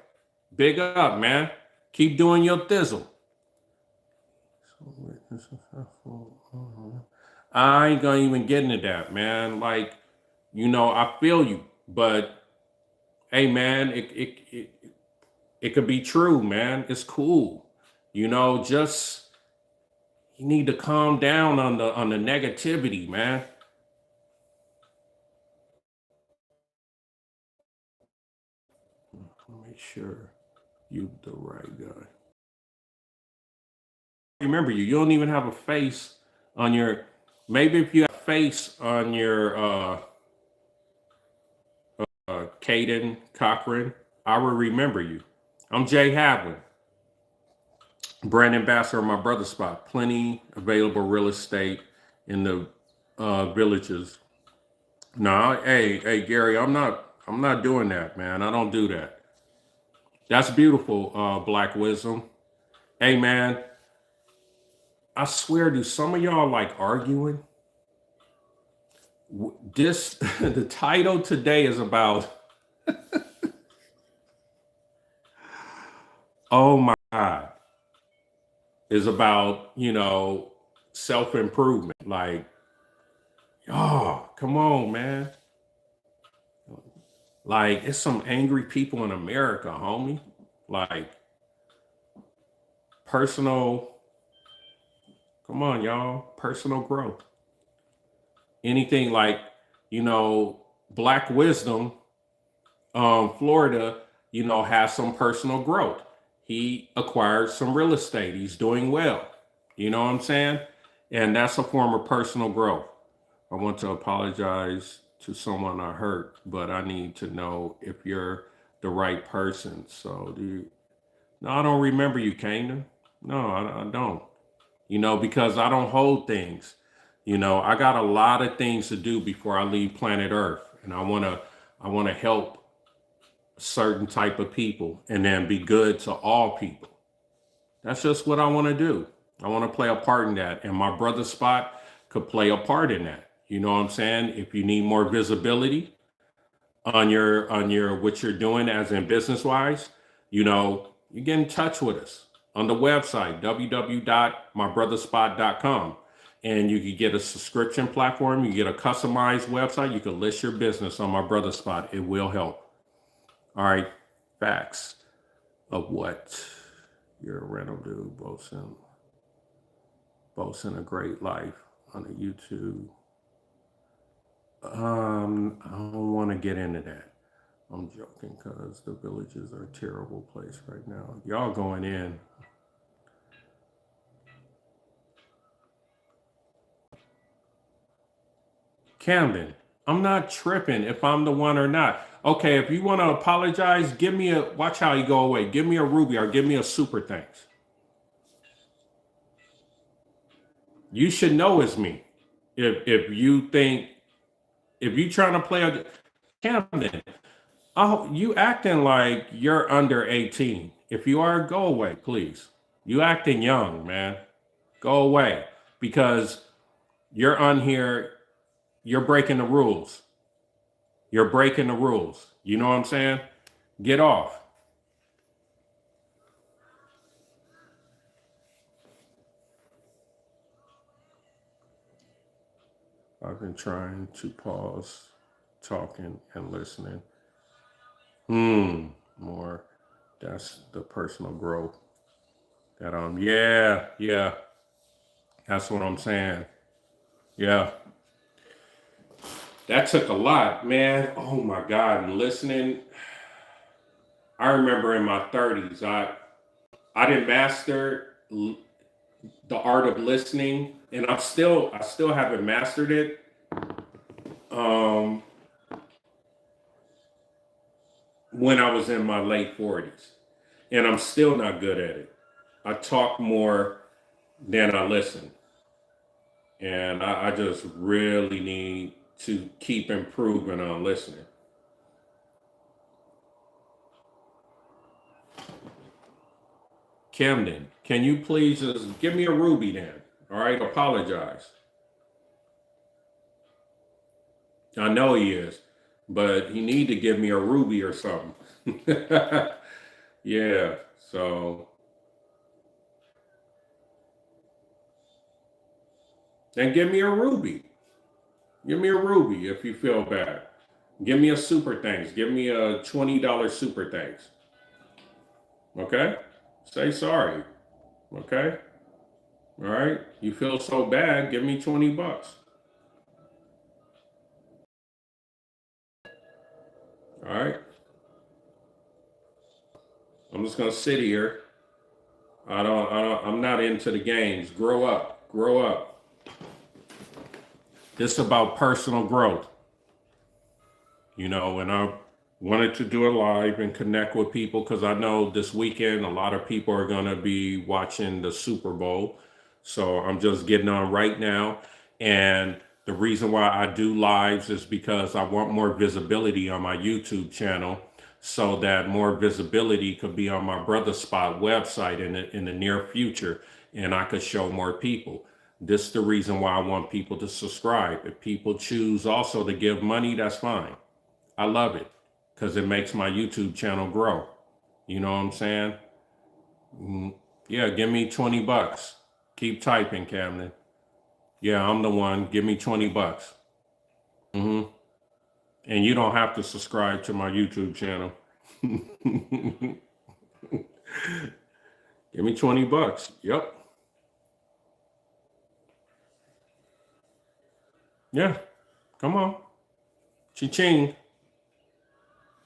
Big up, man. Keep doing your thizzle. I ain't gonna even get into that, man. Like, I feel you, but hey, man, it could be true, man. It's cool. Just you need to calm down on the negativity, man. Make sure you the right guy. Remember you. You don't even have a face on your. Maybe if you have a face on your Caden Cochran, I will remember you. I'm Jay Hadwinn, brand ambassador of My Brothas Spot. Plenty available real estate in the villages. No, hey, Gary, I'm not I'm not doing that, man. I don't do that. That's beautiful, Black Wisdom. Hey, man, I swear, do some of y'all like arguing? This, the title today is about, oh my God, is about, self-improvement. Like, oh, come on, man. Like, it's some angry people in America, homie. Like, personal, come on, y'all, personal growth. Anything like, you know, Black Wisdom, Florida, has some personal growth. He acquired some real estate. He's doing well. You know what I'm saying? And that's a form of personal growth. I want to apologize to someone I hurt, but I need to know if you're the right person. So do you? No, I don't remember you, Kingdom. No, I don't. Because I don't hold things. I got a lot of things to do before I leave planet Earth, and I want to help a certain type of people, and then be good to all people. That's just what I want to do. I want to play a part in that, and My Brother Spot could play a part in that. You know what I'm saying? If you need more visibility on your what you're doing as in business wise, you get in touch with us on the website www.mybrotherspot.com, and you can get a subscription platform. You get a customized website. You can list your business on My Brother Spot. It will help. All right, facts of what you're a rental dude, boasting a great life on the YouTube. I don't want to get into that. I'm joking because the villages are a terrible place right now. Y'all going in. Camden, I'm not tripping if I'm the one or not. Okay, if you want to apologize, watch how you go away. Give me a ruby or give me a super thanks. You should know it's me. If you think, if you trying to play a Camden, oh, you acting like you're under 18. If you are, go away, please. You acting young, man. Go away because you're on here. You're breaking the rules. You're breaking the rules. You know what I'm saying? Get off. I've been trying to pause talking and listening. More. That's the personal growth that yeah. That's what I'm saying. Yeah. That took a lot, man. Oh my God. And listening, I remember in my 30s, I didn't master the art of listening, and I still haven't mastered it. Um, when I was in my late 40s, and I'm still not good at it. I talk more than I listen, and I just really need to keep improving on listening. Camden, can you please just give me a ruby then? All right, apologize. I know he is, but he need to give me a ruby or something. Yeah, so then give me a ruby. Give me a ruby if you feel bad. Give me a super thanks. Give me a $20 super thanks. Okay? Say sorry. Okay? All right? You feel so bad, give me 20 bucks. All right? I'm just gonna sit here. I'm not into the games. Grow up. Grow up. This is about personal growth. And I wanted to do it live and connect with people because I know this weekend a lot of people are going to be watching the Super Bowl. So I'm just getting on right now. And The reason why I do lives is because I want more visibility on my YouTube channel, so that more visibility could be on my Brothas Spot website in the near future, and I could show more people. This is the reason why I want people to subscribe. If people choose also to give money, that's fine. I love it because it makes my YouTube channel grow. You know what I'm saying? Yeah, give me 20 bucks. Keep typing, Camden. Yeah, I'm the one. Give me 20 bucks. And you don't have to subscribe to my YouTube channel. Give me 20 bucks. Yep. Yeah. Come on. Cha-ching.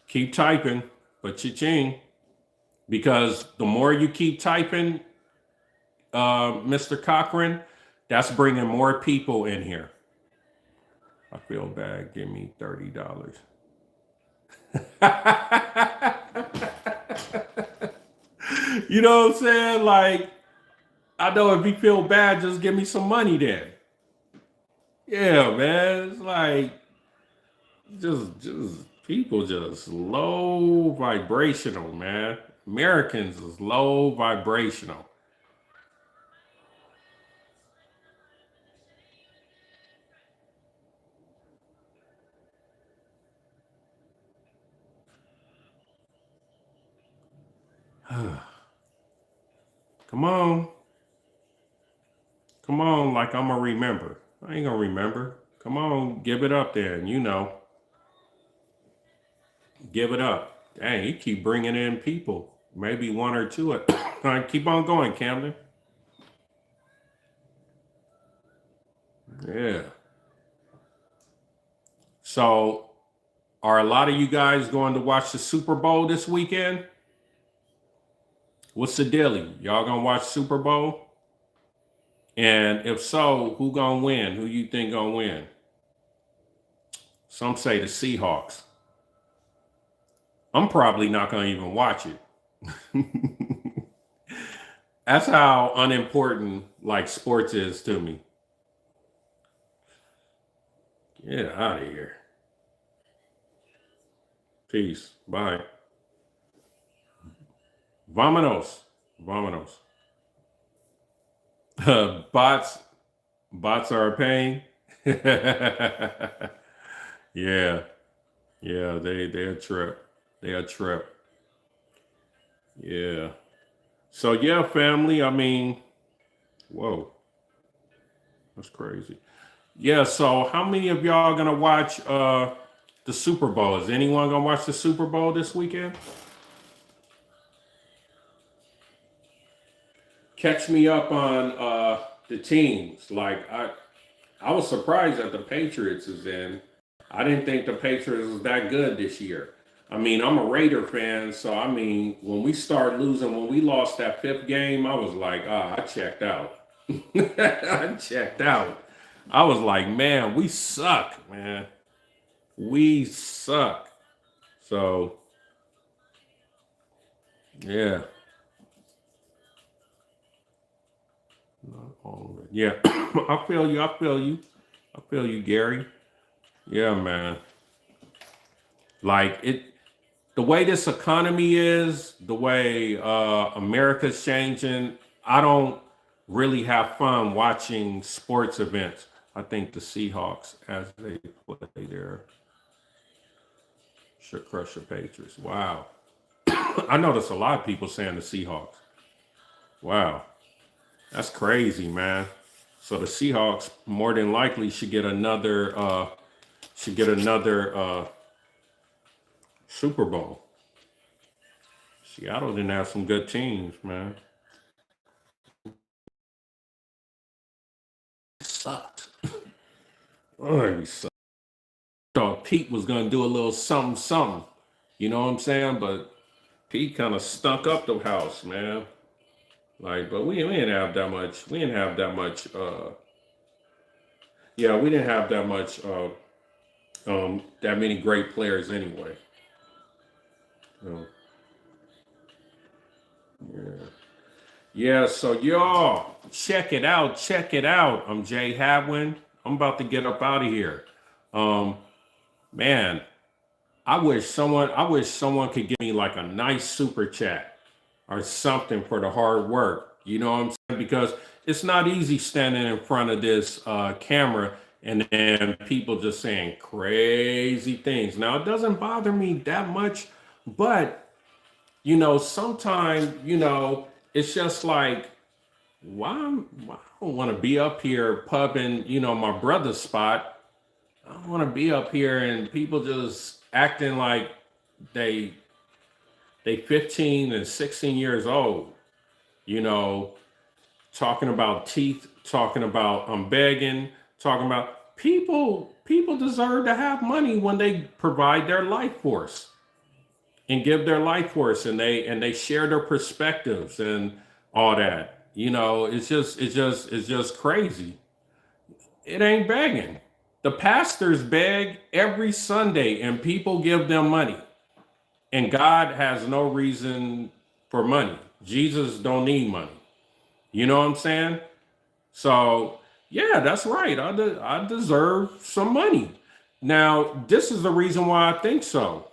Keep typing, but cha-ching. Because the more you keep typing, Mr. Cochran, that's bringing more people in here. I feel bad. Give me $30. You know what I'm saying? Like, I know if you feel bad, just give me some money then. Yeah, man. It's like just people just low vibrational, man. Americans is low vibrational. Come on. Come on, like I'm gonna remember. I ain't gonna remember. Come on, give it up then, you know. Give it up. Dang, you keep bringing in people. Maybe one or two. All right, keep on going, Camden. Yeah. So, are a lot of you guys going to watch the Super Bowl this weekend? What's the dealie? Y'all gonna watch Super Bowl? And if so, who gonna win? Who you think gonna win? Some say the Seahawks. I'm probably not gonna even watch it. That's how unimportant like sports is to me. Get out of here. Peace. Bye. Vámonos. Vámonos. Bots. Bots are a pain. Yeah. Yeah. They a trip. They a trip. Yeah. So yeah, family. I mean, whoa, that's crazy. Yeah. So how many of y'all gonna watch the Super Bowl? Is anyone gonna watch the Super Bowl this weekend? Catch me up on the teams. Like I was surprised that the Patriots is in. I didn't think the Patriots was that good this year. I mean, I'm a Raider fan, so I mean, when we started losing, when we lost that fifth game, I was like, ah, I checked out. I checked out. I was like, man, we suck, man. We suck. So, yeah. Not all of it. Yeah. I feel you. I feel you. I feel you, Gary. Yeah, man. Like it, the way this economy is, the way America's changing, I don't really have fun watching sports events. I think the Seahawks, as they play there, should crush the Patriots. Wow. I noticed a lot of people saying the Seahawks. Wow. That's crazy, man. So the Seahawks more than likely should get another Super Bowl. Seattle didn't have some good teams, man. Sucked. Oh, he sucked. Thought Pete was gonna do a little something, something. You know what I'm saying? But Pete kind of stunk up the house, man. Like, but we didn't have that much. We didn't have that much. Yeah, we didn't have that much. That many great players anyway. So, yeah. Yeah, so y'all check it out. Check it out. I'm Jay Hadwinn. I'm about to get up out of here. Um, man, I wish someone could give me like a nice super chat or something for the hard work. You know what I'm saying? Because it's not easy standing in front of this camera and then people just saying crazy things. Now, it doesn't bother me that much, but sometimes, it's just like, why I don't want to be up here pubbing, my brother's spot. I don't want to be up here and people just acting like they they 15 and 16 years old, you know, talking about teeth, talking about I'm begging, talking about people deserve to have money when they provide their life force and give their life force and they share their perspectives and all that. It's just crazy. It ain't begging. The pastors beg every Sunday and people give them money. And God has no reason for money. Jesus don't need money. You know what I'm saying? So, yeah, that's right. I deserve some money. Now, this is the reason why I think so.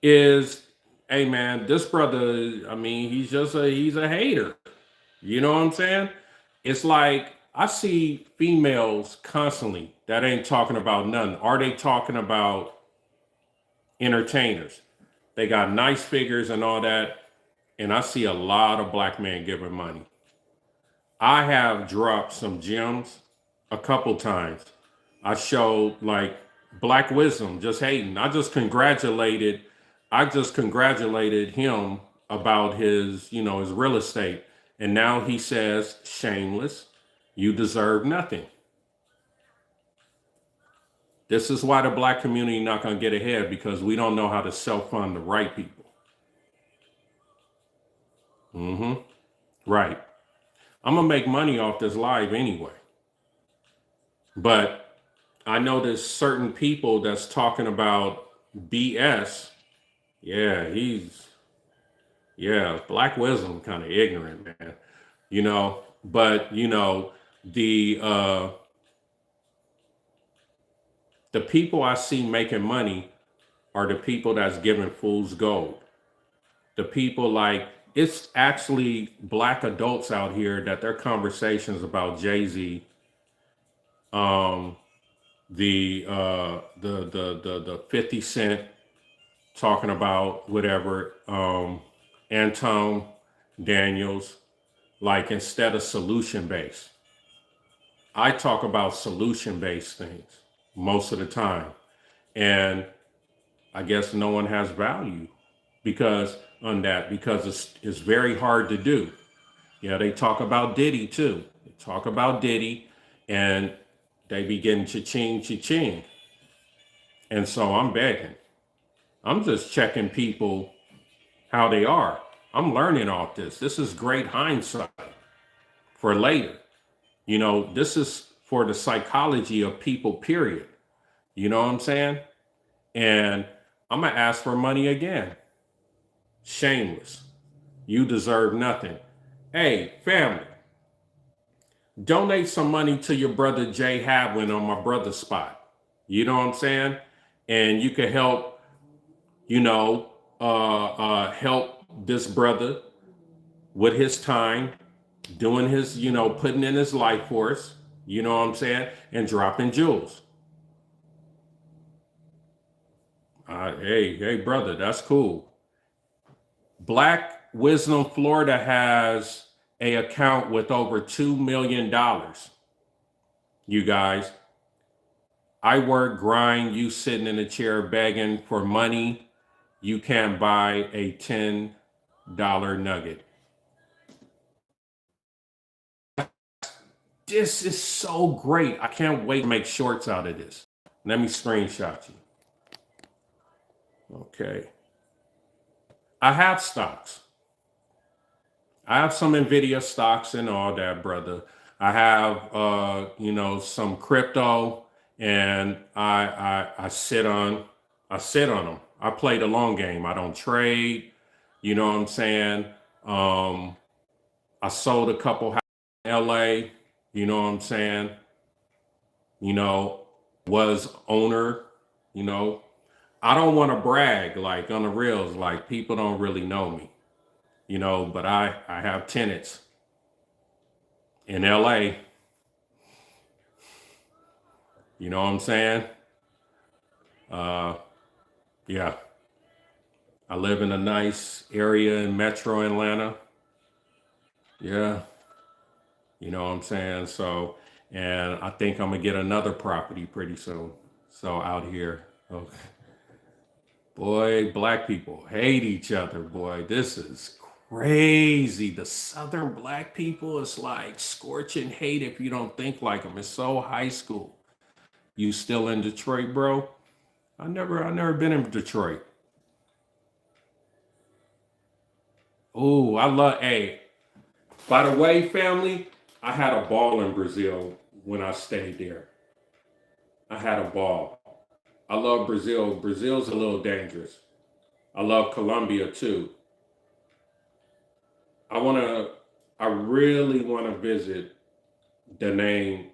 Is, hey man, this brother, I mean, he's a hater. You know what I'm saying? It's like I see females constantly that ain't talking about nothing. Are they talking about entertainers? They got nice figures and all that. And I see a lot of black men giving money. I have dropped some gems a couple times. I showed like black wisdom, just hating. I just congratulated him about his real estate. And now he says, shameless, you deserve nothing. This is why the black community not gonna get ahead because we don't know how to self-fund the right people. Mm-hmm. Right. I'm gonna make money off this live anyway. But I know there's certain people that's talking about BS. Yeah, black wisdom kind of ignorant, man. But the people I see making money are the people that's giving fools gold. The people like it's actually black adults out here that their conversations about Jay-Z, um, the 50 Cent talking about whatever, Anton Daniels, like instead of solution based. I talk about solution based things most of the time. And I guess no one has value because it's very hard to do. Yeah, they talk about Diddy too. They talk about Diddy and they begin cha-ching, cha-ching. And so I'm begging. I'm just checking people how they are. I'm learning off this. This is great hindsight for later. This is for the psychology of people, period. You know what I'm saying? And I'm going to ask for money again. Shameless. You deserve nothing. Hey, family, donate some money to your brother Jay Hadwinn on My Brothas Spot. You know what I'm saying? And you can help, help this brother with his time, doing his, putting in his life force, you know what I'm saying? And dropping jewels. Hey, brother, that's cool. Black Wisdom Florida has a account with over $2 million. You guys, I work, grind, you sitting in a chair begging for money. You can't buy a $10 nugget. This is so great. I can't wait to make shorts out of this. Let me screenshot you. Okay. I have stocks. I have some Nvidia stocks and all that, brother. I have some crypto and I sit on them. I play the long game. I don't trade. You know what I'm saying? I sold a couple houses in LA, you know what I'm saying? you know, was owner, you know. I don't want to brag like on the reels, like people don't really know me, you know, but I have tenants in LA, you know what I'm saying? Uh yeah. I live in a nice area in Metro Atlanta. Yeah, you know what I'm saying? So, and I think I'm gonna get another property pretty soon. So out here. Okay. Boy, black people hate each other, boy. This is crazy. The Southern black people is like scorching hate if you don't think like them. It's so high school. You still in Detroit, bro? I never been in Detroit. Oh, I love, hey, by the way, family, I had a ball in Brazil when I stayed there. I had a ball. I love Brazil. Brazil's a little dangerous. I love Colombia too. I want to, I really want to visit Da Nang,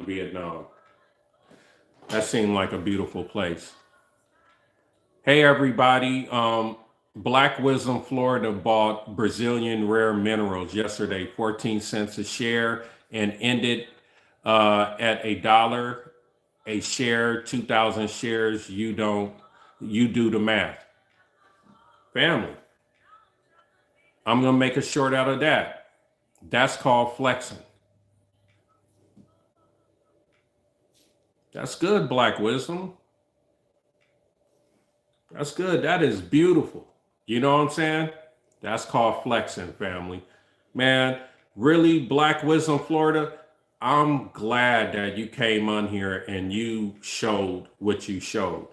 Vietnam. That seemed like a beautiful place. Hey, everybody. Black Wisdom, Florida bought Brazilian rare minerals yesterday, 14 cents a share, and ended at $1 a share, 2,000 shares. You do the math. Family, I'm going to make a short out of that. That's called flexing. That's good, Black Wisdom. That's good. That is beautiful. You know what I'm saying? That's called flexing, family. Man, really, Black Wisdom, Florida, I'm glad that you came on here and you showed what you showed.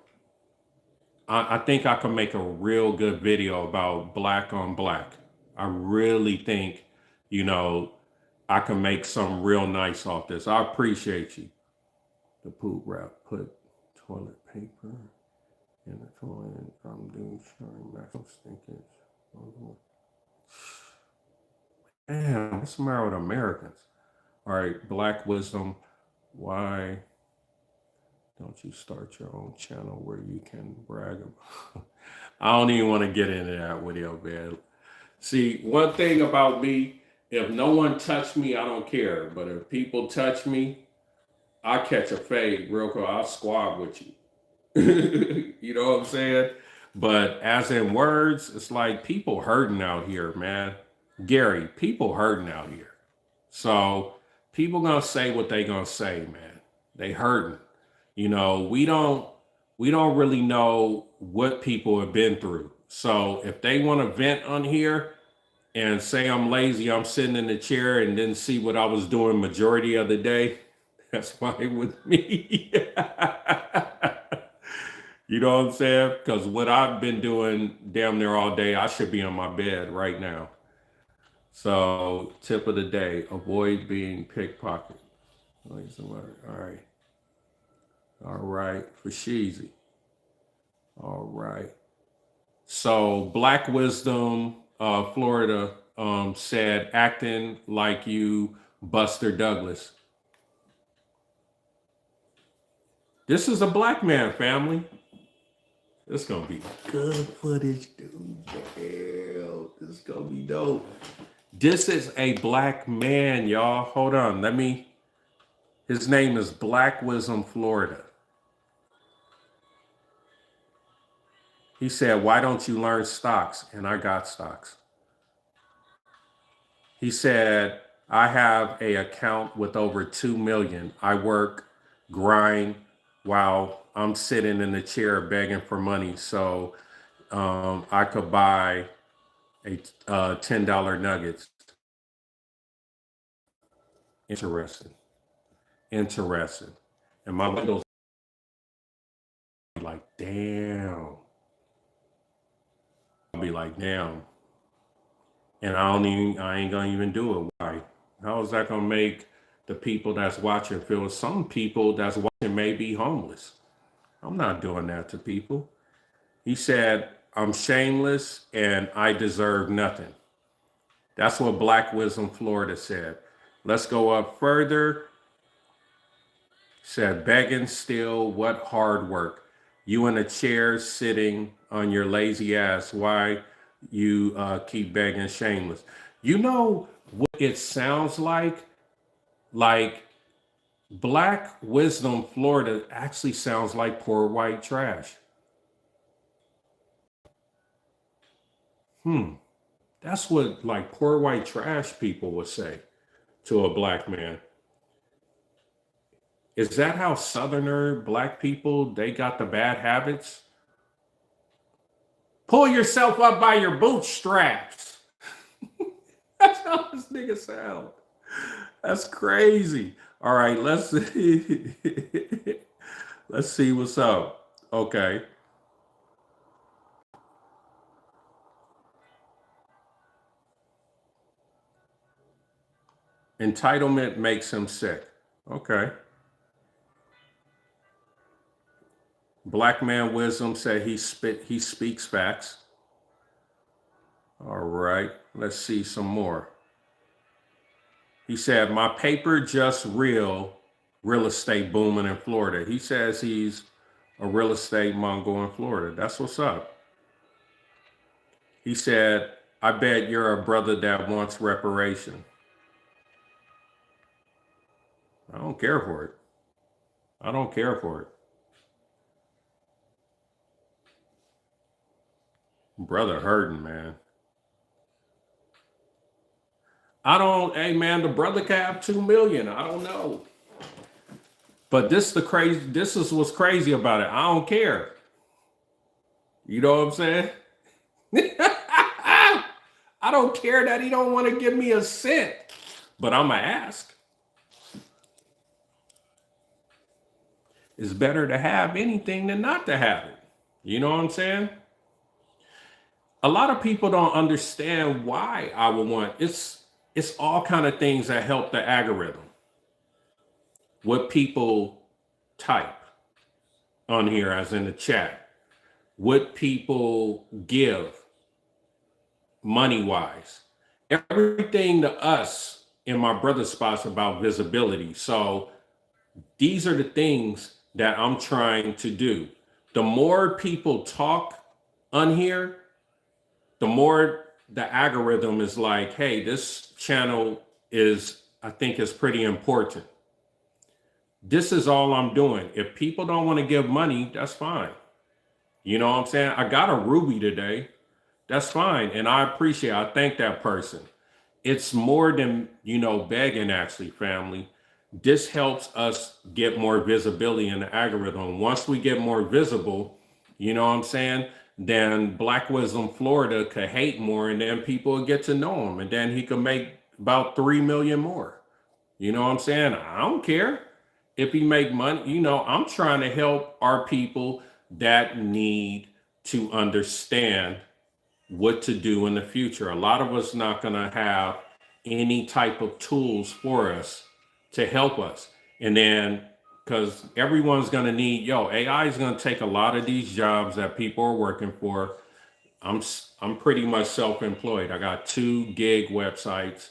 I think I can make a real good video about black on black. I really think, you know, I can make some real nice off this. I appreciate you. The poop wrap, put toilet paper in the toilet. I'm doing showing maximum stinkage. Damn, what's the matter with Americans? All right, Black Wisdom, why don't you start your own channel where you can brag about? I don't even want to get into that with you, man. See, one thing about me, if no one touched me, I don't care. But if people touch me, I catch a fade real quick. I'll squab with you. You know what I'm saying? But as in words, it's like people hurting out here, man. Gary, people hurting out here. So people gonna say what they gonna say, man. They hurting. You know, we don't really know what people have been through. So if they want to vent on here and say I'm lazy, I'm sitting in the chair and didn't see what I was doing majority of the day, that's fine with me. You know what I'm saying? Because what I've been doing damn near all day, I should be on my bed right now. So, tip of the day, avoid being pickpocketed. All right. All right. For Sheezy. All right. So, Black Wisdom, Florida, said, acting like you, Buster Douglas. This is a black man, family. This is going to be good footage, dude. Damn. This is going to be dope. This is a black man, y'all. Hold on. His name is Black Wisdom, Florida. He said, why don't you learn stocks? And I got stocks. He said, I have a account with over 2 million. I work, grind while I'm sitting in the chair begging for money. So I could buy a $10 nuggets. Interesting. Interesting. And my windows like, damn. I'll be like, damn. And I ain't gonna even do it. Why? How is that gonna make the people that's watching feel? Some people that's watching may be homeless. I'm not doing that to people. He said, I'm shameless and I deserve nothing. That's what Black Wisdom Florida said. Let's go up further. Said begging still, what hard work. You in a chair sitting on your lazy ass. Why you keep begging shameless? You know what it sounds like? Like Black Wisdom, Florida actually sounds like poor white trash. Hmm. That's what like poor white trash people would say to a black man. Is that how Southerner black people they got the bad habits? Pull yourself up by your bootstraps. That's how this nigga sound. That's crazy. All right, let's see. Let's see what's up. Okay. Entitlement makes him sick. Okay. Black man wisdom said he speaks facts. All right. Let's see some more. He said, my paper just real estate booming in Florida. He says he's a real estate mongo in Florida. That's what's up. He said, I bet you're a brother that wants reparation. I don't care for it. I don't care for it. Brother hurting, man. I don't, hey man, the brother could have 2 million. I don't know. But this is what's crazy about it. I don't care. You know what I'm saying? I don't care that he don't want to give me a cent. But I'ma ask. It's better to have anything than not to have it. You know what I'm saying? A lot of people don't understand why I would want it's all kind of things that help the algorithm. What people type on here as in the chat, what people give money wise. Everything to us in my brother's spots about visibility. So these are the things that I'm trying to do. The more people talk on here, the more the algorithm is like, hey, this channel is, I think is pretty important. This is all I'm doing. If people don't want to give money, that's fine. You know what I'm saying? I got a Ruby today. That's fine. And I appreciate it. I thank that person. It's more than, begging actually, family. This helps us get more visibility in the algorithm. Once we get more visible, you know what I'm saying? Then Black Wisdom Florida could hate more and then people would get to know him. And then he could make about 3 million more. You know what I'm saying? I don't care if he make money. I'm trying to help our people that need to understand what to do in the future. A lot of us not going to have any type of tools for us to help us. And then because everyone's going to need, AI is going to take a lot of these jobs that people are working for. I'm pretty much self-employed. I got 2 gig websites,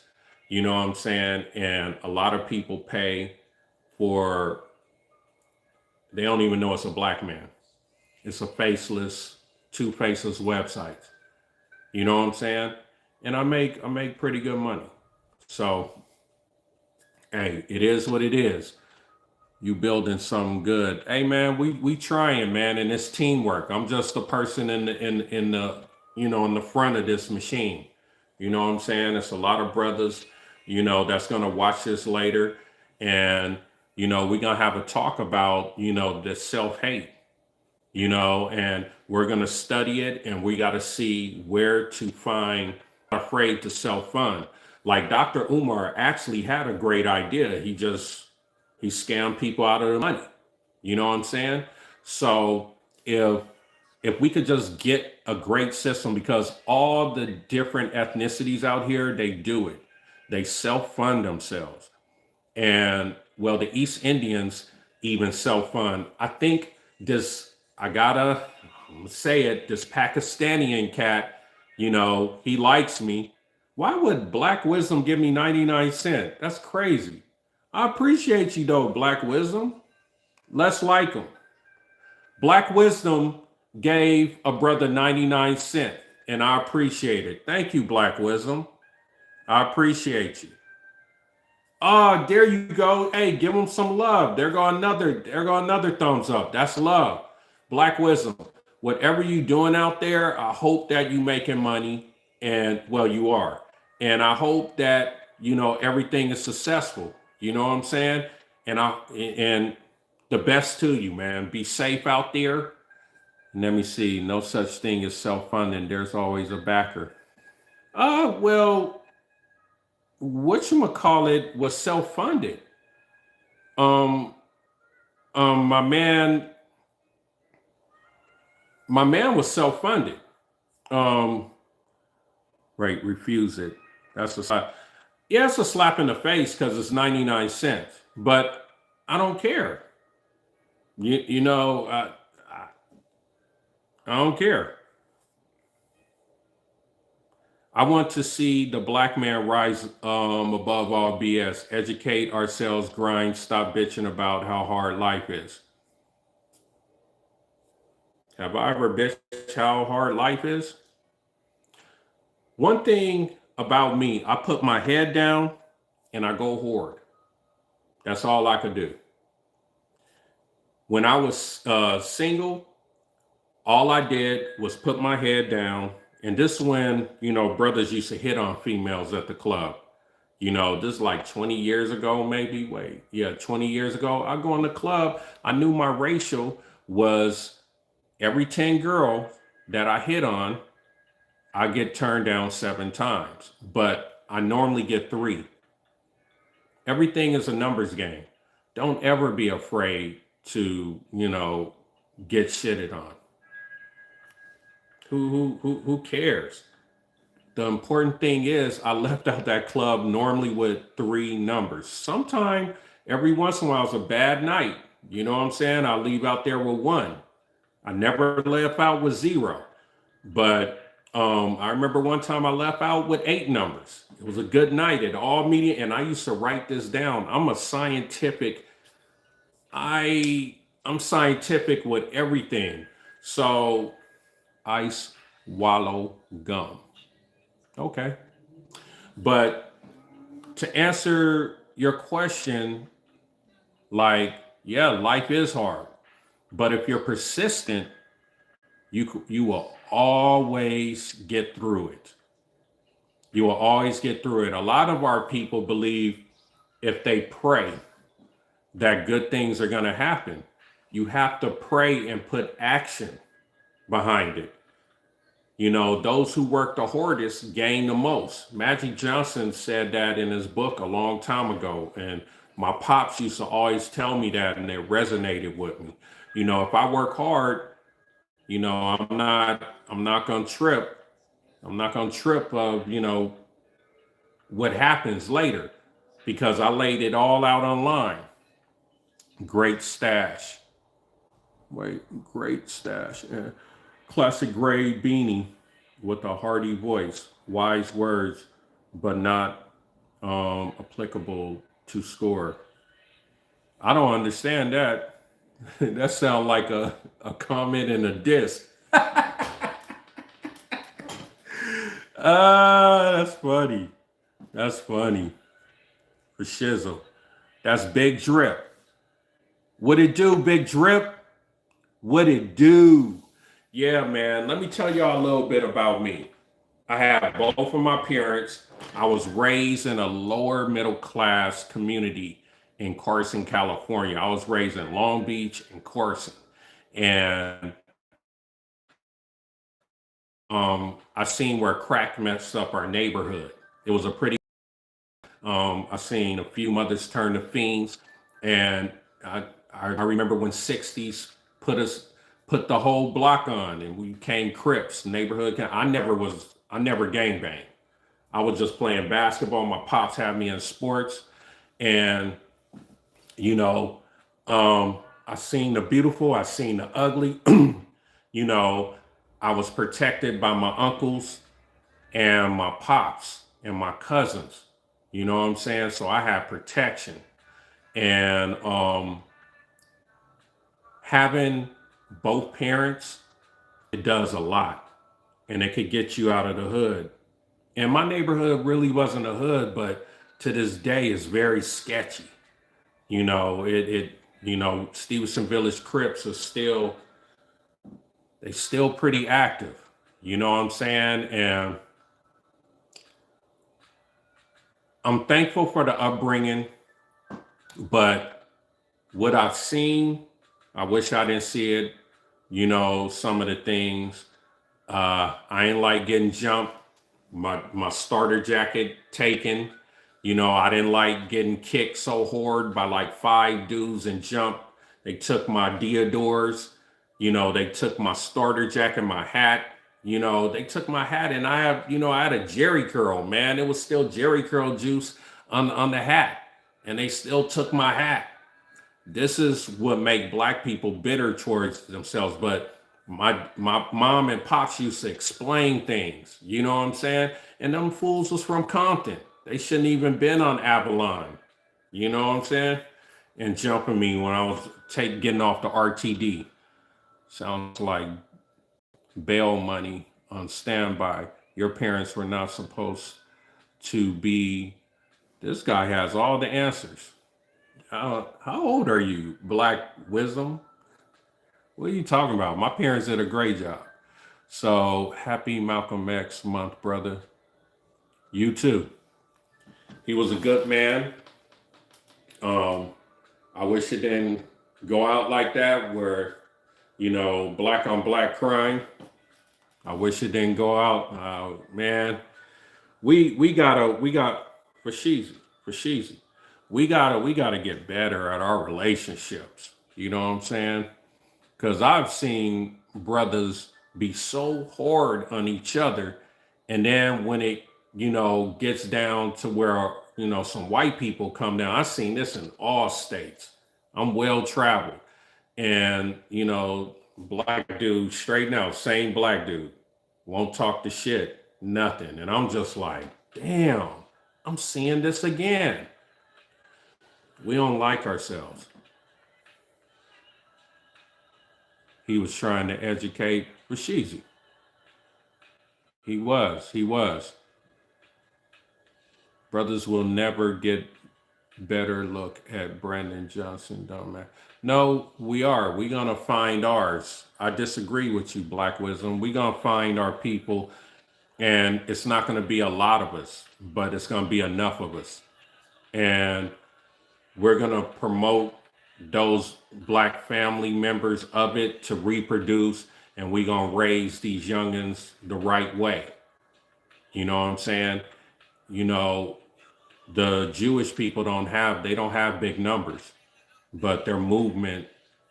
you know what I'm saying? And a lot of people pay for, they don't even know it's a black man. It's a faceless, 2 faceless websites. You know what I'm saying? And I make pretty good money. So, hey, it is what it is. You building something good. Hey man, we trying, man, and it's teamwork. I'm just a person in the in the front of this machine. You know what I'm saying? It's a lot of brothers, that's gonna watch this later. And we're gonna have a talk about, the self-hate, and we're going to study it and we got to see where to find afraid to self-fund. Like Dr. Umar actually had a great idea. He scammed people out of the money. You know what I'm saying? So if we could just get a great system, because all the different ethnicities out here, they do it. They self-fund themselves. And well, the East Indians even self-fund. I think I gotta say it, this Pakistani cat, he likes me. Why would Black Wisdom give me 99 cents? That's crazy. I appreciate you though, Black Wisdom. Let's like them. Black Wisdom gave a brother 99 cents, and I appreciate it. Thank you, Black Wisdom. I appreciate you. Oh, there you go. Hey, give them some love. There go another thumbs up. That's love. Black Wisdom. Whatever you doing out there, I hope that you making money, and well, you are. And I hope that everything is successful. You know what I'm saying? And the best to you, man. Be safe out there. And let me see. No such thing as self-funding. There's always a backer. Well, whatchamacallit was self-funded. Um, my man was self-funded. Um, right, refuse it. That's a slap. Yeah, it's a slap in the face because it's 99 cents. But I don't care. You know, I don't care. I want to see the black man rise above all BS, educate ourselves, grind, stop bitching about how hard life is. Have I ever bitched how hard life is? One thing about me, I put my head down and I go hoard. That's all I could do. When I was single, all I did was put my head down. And this is when, brothers used to hit on females at the club. This is like 20 years ago, maybe. Wait, yeah, 20 years ago. I go in the club. I knew my ratio was every 10 girls that I hit on, I get turned down 7 times. But I normally get 3. Everything is a numbers game. Don't ever be afraid to, get shitted on. Who cares? The important thing is I left out that club normally with 3 numbers. Sometime every once in a while it's a bad night. You know what I'm saying? I leave out there with 1. I never left out with 0. But I remember one time I left out with 8 numbers. It was a good night at all media, and I used to write this down. I'm scientific with everything. So ice, wallow, gum. Okay. But to answer your question, yeah, life is hard. But if you're persistent, you will always get through it. You will always get through it. A lot of our people believe if they pray that good things are going to happen. You have to pray and put action behind it. Those who work the hardest gain the most. Magic Johnson said that in his book a long time ago. And my pops used to always tell me that, and it resonated with me. If I work hard, I'm not going to trip. I'm not going to trip of, what happens later because I laid it all out online. Great stash. Wait, great stash. Yeah. Classic gray beanie with a hearty voice, wise words, but not applicable to score. I don't understand that. That sounds like a comment in a diss. That's funny. That's funny. For shizzle. That's Big Drip. What it do, Big Drip? What it do? Yeah, man. Let me tell y'all a little bit about me. I have both of my parents. I was raised in a lower middle class community in Carson, California. I was raised in Long Beach and Carson. And I seen where crack messed up our neighborhood. It was a pretty I seen a few mothers turn to fiends, and I remember when 60s put the whole block on, and we became Crips, neighborhood. I never gangbanged. I was just playing basketball. My pops had me in sports, and I seen the beautiful, I seen the ugly. I was protected by my uncles and my pops and my cousins. You know what I'm saying? So I had protection. And having both parents, it does a lot, and it could get you out of the hood. And my neighborhood really wasn't a hood, but to this day is very sketchy. Stevenson Village Crips are still, they still pretty active. You know what I'm saying? And I'm thankful for the upbringing, but what I've seen, I wish I didn't see it. Some of the things, I ain't like getting jumped, my starter jacket taken. I didn't like getting kicked so hard by like 5 dudes and jumped. They took my deodors. They took my starter jacket, my hat. They took my hat, and I had a Jerry curl, man. It was still Jerry curl juice on the hat, and they still took my hat. This is what make black people bitter towards themselves. But my mom and pops used to explain things, you know what I'm saying? And them fools was from Compton. They shouldn't even been on Avalon, you know what I'm saying? And jumping me when I was getting off the RTD. Sounds like bail money on standby. Your parents were not supposed to be. This guy has all the answers. How old are you, Black Wisdom? What are you talking about? My parents did a great job. So happy Malcolm X month, brother. You too. He was a good man. I wish it didn't go out like that, where black on black crime. I wish it didn't go out. Man, we got for Sheezy. We gotta get better at our relationships. You know what I'm saying? Because I've seen brothers be so hard on each other, and then when it gets down to where some white people come down. I've seen this in all states. I'm well traveled, and black dude straighten out, same black dude won't talk the shit, nothing, and I'm just like, damn, I'm seeing this again. We don't like ourselves. He was trying to educate Rashizi. He was. Brothers will never get better look at Brandon Johnson, don't matter. No, we are. We're gonna find ours. I disagree with you, Black Wisdom. We're gonna find our people, and it's not gonna be a lot of us, but it's gonna be enough of us. And we're gonna promote those black family members of it to reproduce, and we're gonna raise these youngins the right way. You know what I'm saying? The Jewish people don't have big numbers, but their movement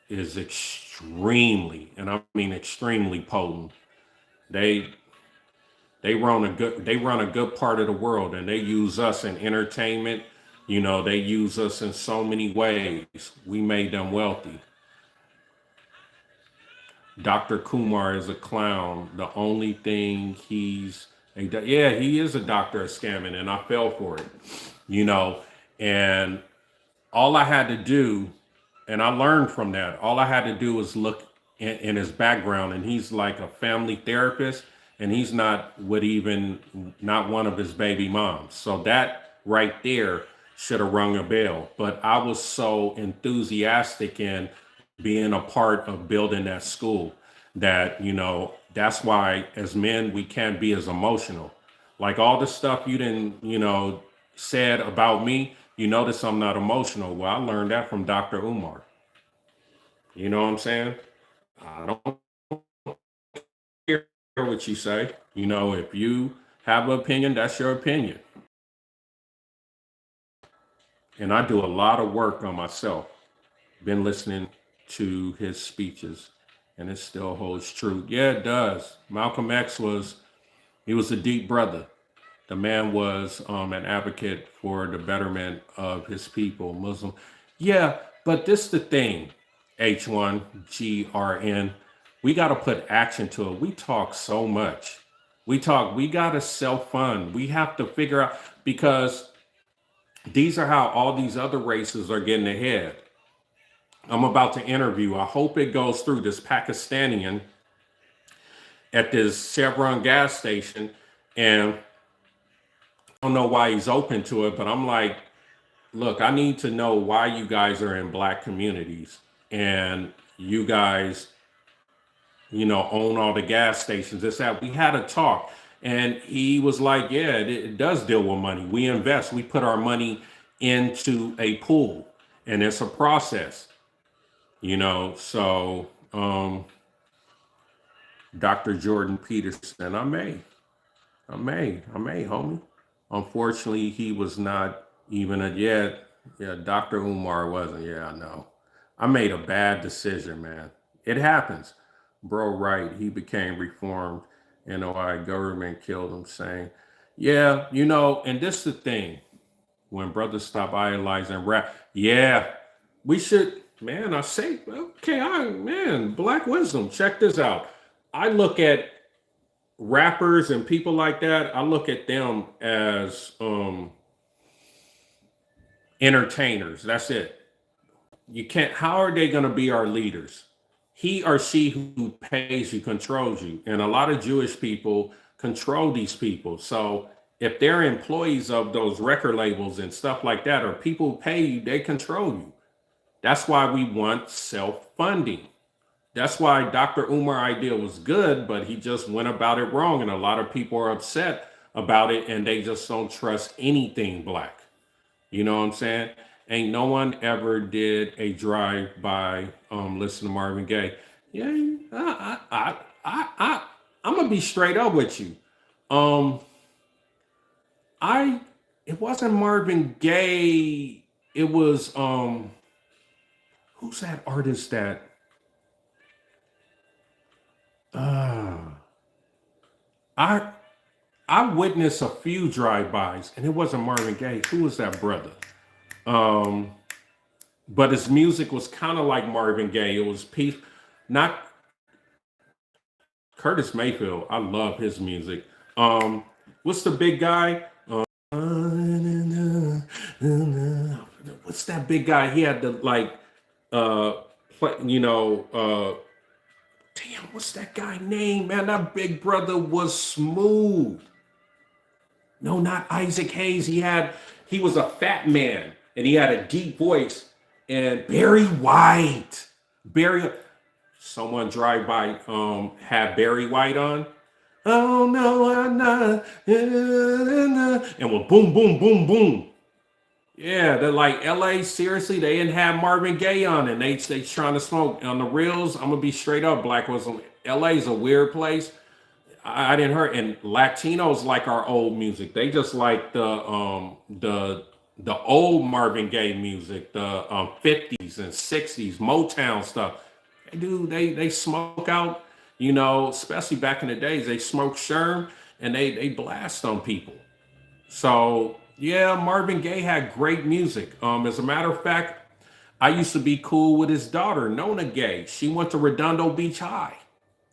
is extremely, and I mean extremely potent. They run a good part of the world, and they use us in entertainment. They use us in so many ways. We made them wealthy. Dr. Kumar is a clown. The only thing yeah, he is a doctor of scamming, and I fell for it. And all I had to do, and I learned from that, all I had to do was look in his background, and he's like a family therapist, and he's not one of his baby moms. So that right there should have rung a bell. But I was so enthusiastic in being a part of building that school that, that's why as men, we can't be as emotional. Like all the stuff you didn't, said about me, you notice I'm not emotional. Well, I learned that from Dr. Umar. You know what I'm saying? I don't care what you say. If you have an opinion, that's your opinion. And I do a lot of work on myself. Been listening to his speeches, and it still holds true. Yeah, it does. Malcolm X he was a deep brother. The man was an advocate for the betterment of his people, Muslim. Yeah, but this the thing, H1GRN. We got to put action to it. We talk so much. We got to self-fund. We have to figure out, because these are how all these other races are getting ahead. I'm about to interview. I hope it goes through, this Pakistani at this Chevron gas station. And I don't know why he's open to it, but I'm like, look, I need to know why you guys are in Black communities and you guys, own all the gas stations. It's that we had a talk, and he was like, yeah, it does deal with money. We invest, we put our money into a pool, and it's a process, So, Dr. Jordan Peterson, homie. Unfortunately, he was not even yeah, Dr. Umar wasn't. Yeah, I know. I made a bad decision, man. It happens. Bro, right. He became reformed, and our government killed him, saying, yeah, and this is the thing. When brothers stop idolizing rap, yeah, we should, man, I say, okay, Black wisdom, check this out. I look at rappers and people like that, I look at them as entertainers. That's it. You can't, how are they going to be our leaders? He or she who pays you controls you. And a lot of Jewish people control these people. So if they're employees of those record labels and stuff like that, or people who pay you, they control you. That's why we want self-funding. That's why Dr. Umar idea was good, but he just went about it wrong. And a lot of people are upset about it, and they just don't trust anything Black. You know what I'm saying? Ain't no one ever did a drive by listen to Marvin Gaye. Yeah, I'm gonna be straight up with you. Um, I it wasn't Marvin Gaye. It was who's that artist that I I witnessed a few drive-bys, and it wasn't Marvin Gaye. Who was that brother? Um, but his music was kind of like Marvin Gaye. It was peace, not Curtis Mayfield. I love his music. What's the big guy? What's that big guy? He had the uh, play, damn, what's that guy name, man? That big brother was smooth. No, not Isaac Hayes. He was a fat man and he had a deep voice. And Barry White. Someone drive by had Barry White on. Oh no, I'm not. And went boom, boom, boom, boom. Yeah, they're like LA, seriously, they didn't have Marvin Gaye on and they trying to smoke. On the reels, I'm gonna be straight up, Black was LA is a weird place. I didn't hear, and Latinos like our old music. They just like the old Marvin Gaye music, the 50s and 60s Motown stuff. They smoke out, especially back in the days, they smoke Sherm and they blast on people. So yeah, Marvin Gaye had great music. As a matter of fact, I used to be cool with his daughter, Nona Gaye. She went to Redondo Beach High.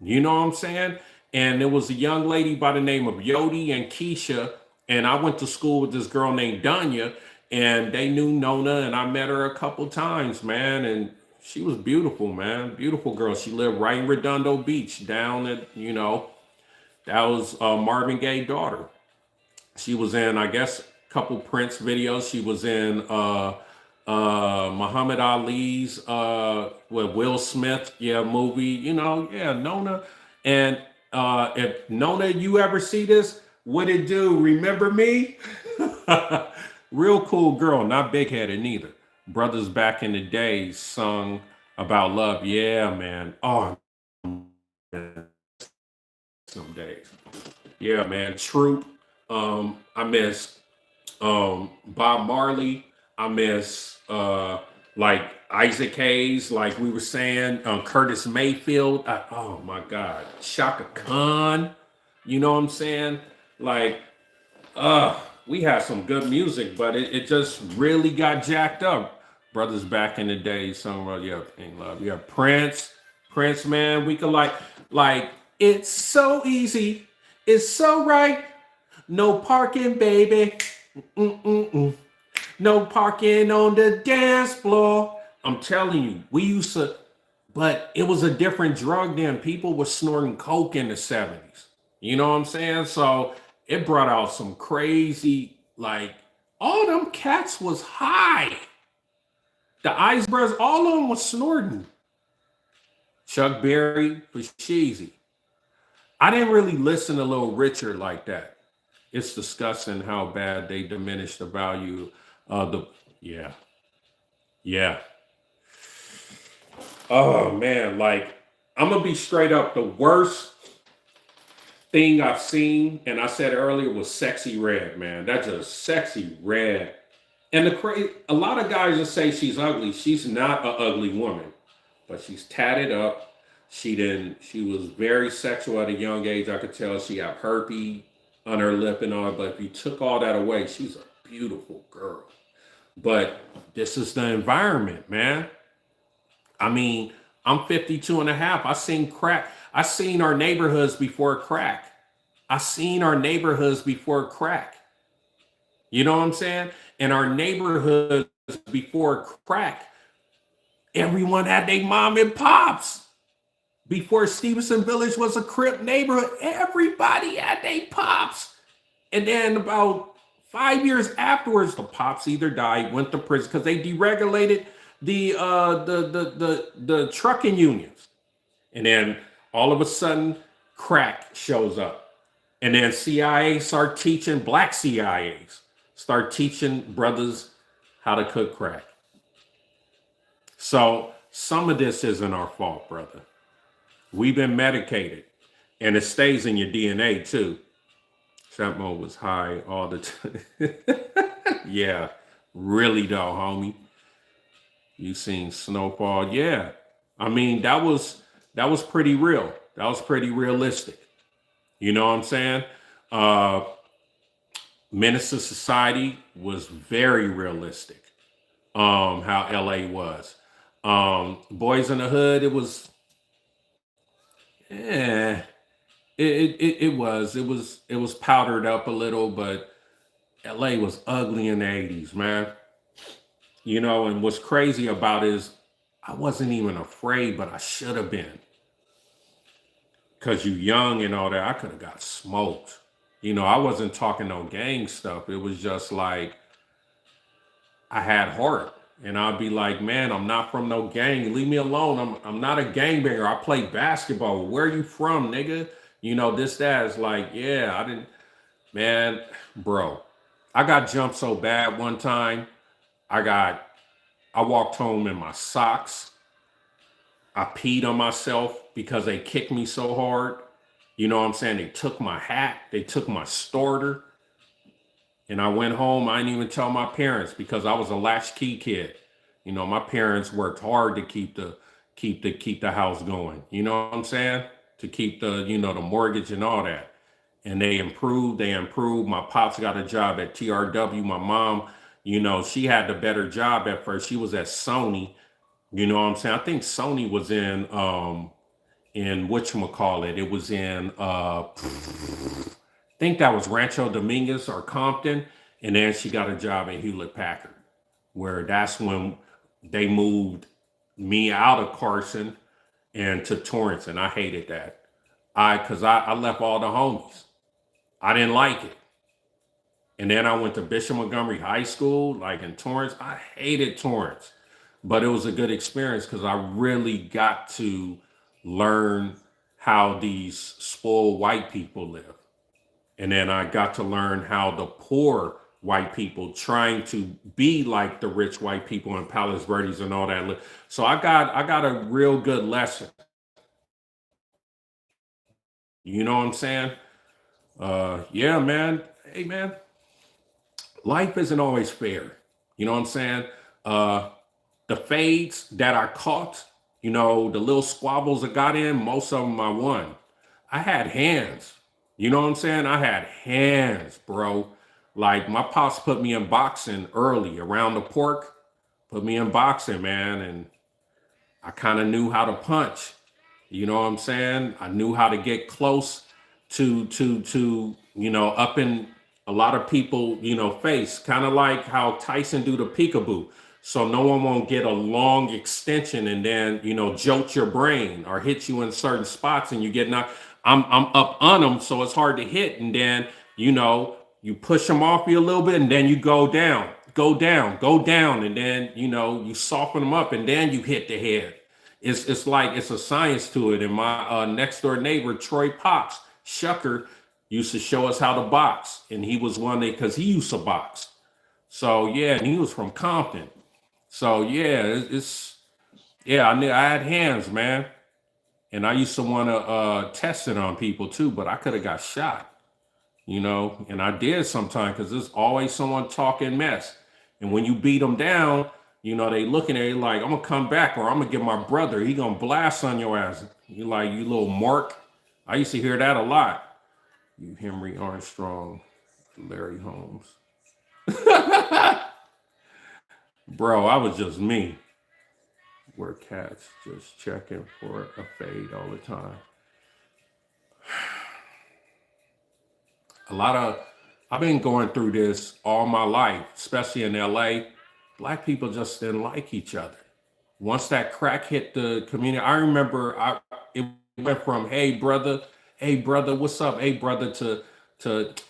You know what I'm saying? And there was a young lady by the name of Yodi and Keisha. And I went to school with this girl named Danya, and they knew Nona, and I met her a couple times, man. And she was beautiful, man. Beautiful girl. She lived right in Redondo Beach down at, that was Marvin Gaye's daughter. She was in, I guess, a couple Prince videos. She was in Muhammad Ali's with Will Smith, movie. Nona. And if Nona, you ever see this, what it do? Remember me? Real cool girl, not big headed neither. Brothers back in the day sung about love. Yeah, man. Oh, some days. Yeah, man. Troop. I miss Bob Marley. I miss like Isaac Hayes, like we were saying, Curtis Mayfield. Oh my God, Shaka Khan. You know what I'm saying? Like, we had some good music, but it just really got jacked up. Brothers back in the day, sung about in love. Yeah, Prince, man. We could like it's so easy, it's so right. No parking, baby. Mm-mm-mm. No parking on the dance floor. I'm telling you, we used to, but it was a different drug then. People were snorting coke in the 70s. You know what I'm saying? So it brought out some crazy, like, all them cats was high. The Ice Brothers, all of them was snorting. Chuck Berry for Sheezy. I didn't really listen to Little Richard like that. It's disgusting how bad they diminished the value of the, yeah, yeah. Oh man, like I'm gonna be straight up. The worst thing I've seen, and I said earlier, was Sexy Red. Man, that's just Sexy Red. And a lot of guys will say she's ugly. She's not an ugly woman, but she's tatted up. She didn't. She was very sexual at a young age. I could tell she had herpes on her lip and all. But if you took all that away, she's a beautiful girl. But this is the environment, man. I mean, I'm 52 and a half. I seen crack. I seen our neighborhoods before crack. I seen our neighborhoods before crack. You know what I'm saying? And our neighborhoods before crack, everyone had their mom and pops. Before Stevenson Village was a Crip neighborhood, everybody had their pops. And then about 5 years afterwards, the pops either died, went to prison because they deregulated the trucking unions. And then all of a sudden, crack shows up. And then CIA start teaching, black CIAs start teaching brothers how to cook crack. So some of this isn't our fault, brother. We've been medicated, and it stays in your DNA too. Shatmo was high all the time. Yeah, really though, homie. You seen Snowfall? Yeah. I mean, that was pretty real. That was pretty realistic. You know what I'm saying? Menace to Society was very realistic. How LA was. Boys in the Hood, it was, eh, it was powdered up a little, but LA was ugly in the 80s, man. You know, and what's crazy about it is I wasn't even afraid, but I should have been. Cause you young and all that, I could have got smoked. You know, I wasn't talking no gang stuff. It was just like I had heart. And I'd be like, man, I'm not from no gang. Leave me alone. I'm not a gangbanger. I play basketball. Where you from, nigga? You know, this, that is like, yeah, I didn't, man, bro. I got jumped so bad one time. I walked home in my socks. I peed on myself because they kicked me so hard. You know what I'm saying? They took my hat, they took my starter. And I went home. I didn't even tell my parents because I was a latchkey kid. You know, my parents worked hard to keep the house going. You know what I'm saying? To keep the mortgage and all that. And they improved. My pops got a job at TRW. My mom, she had the better job at first. She was at Sony. You know what I'm saying? I think Sony was in whatchamacallit. It was in I think that was Rancho Dominguez or Compton. And then she got a job at Hewlett Packard, where that's when they moved me out of Carson and to Torrance. And I hated that. Because I left all the homies. I didn't like it. And then I went to Bishop Montgomery High School, like in Torrance. I hated Torrance. But it was a good experience because I really got to learn how these spoiled white people live. And then I got to learn how the poor white people trying to be like the rich white people in Palos Verdes and all that. So I got a real good lesson. You know what I'm saying? Yeah, man. Hey, man. Life isn't always fair. You know what I'm saying? The fades that I caught, the little squabbles I got in, most of them I won. I had hands. You know what I'm saying? I had hands, bro. Like my pops put me in boxing early around the pork, put me in boxing, man. And I kind of knew how to punch. You know what I'm saying? I knew how to get close to up in a lot of people, face, kind of like how Tyson do the peekaboo. so no one won't get a long extension and then, jolt your brain or hit you in certain spots and you get knocked. I'm up on them, so it's hard to hit. And then, you push them off you a little bit and then you go down, go down. And then, you soften them up and then you hit the head. It's like it's a science to it. And my next door neighbor, Troy Pops, Shucker, used to show us how to box. And he was one day because he used to box. So yeah, and he was from Compton. So yeah, I had hands, man. And I used to want to test it on people too, but I could have got shot, and I did sometimes because there's always someone talking mess. And when you beat them down, they looking at you like, I'm gonna come back or I'm gonna get my brother. He gonna blast on your ass. You like, you little mark. I used to hear that a lot. You Henry Armstrong, Larry Holmes. Bro, I was just me. Where cats just checking for a fade all the time. I've been going through this all my life, especially in LA. Black people just didn't like each other. Once that crack hit the community, I remember it went from, hey brother, what's up? Hey brother, to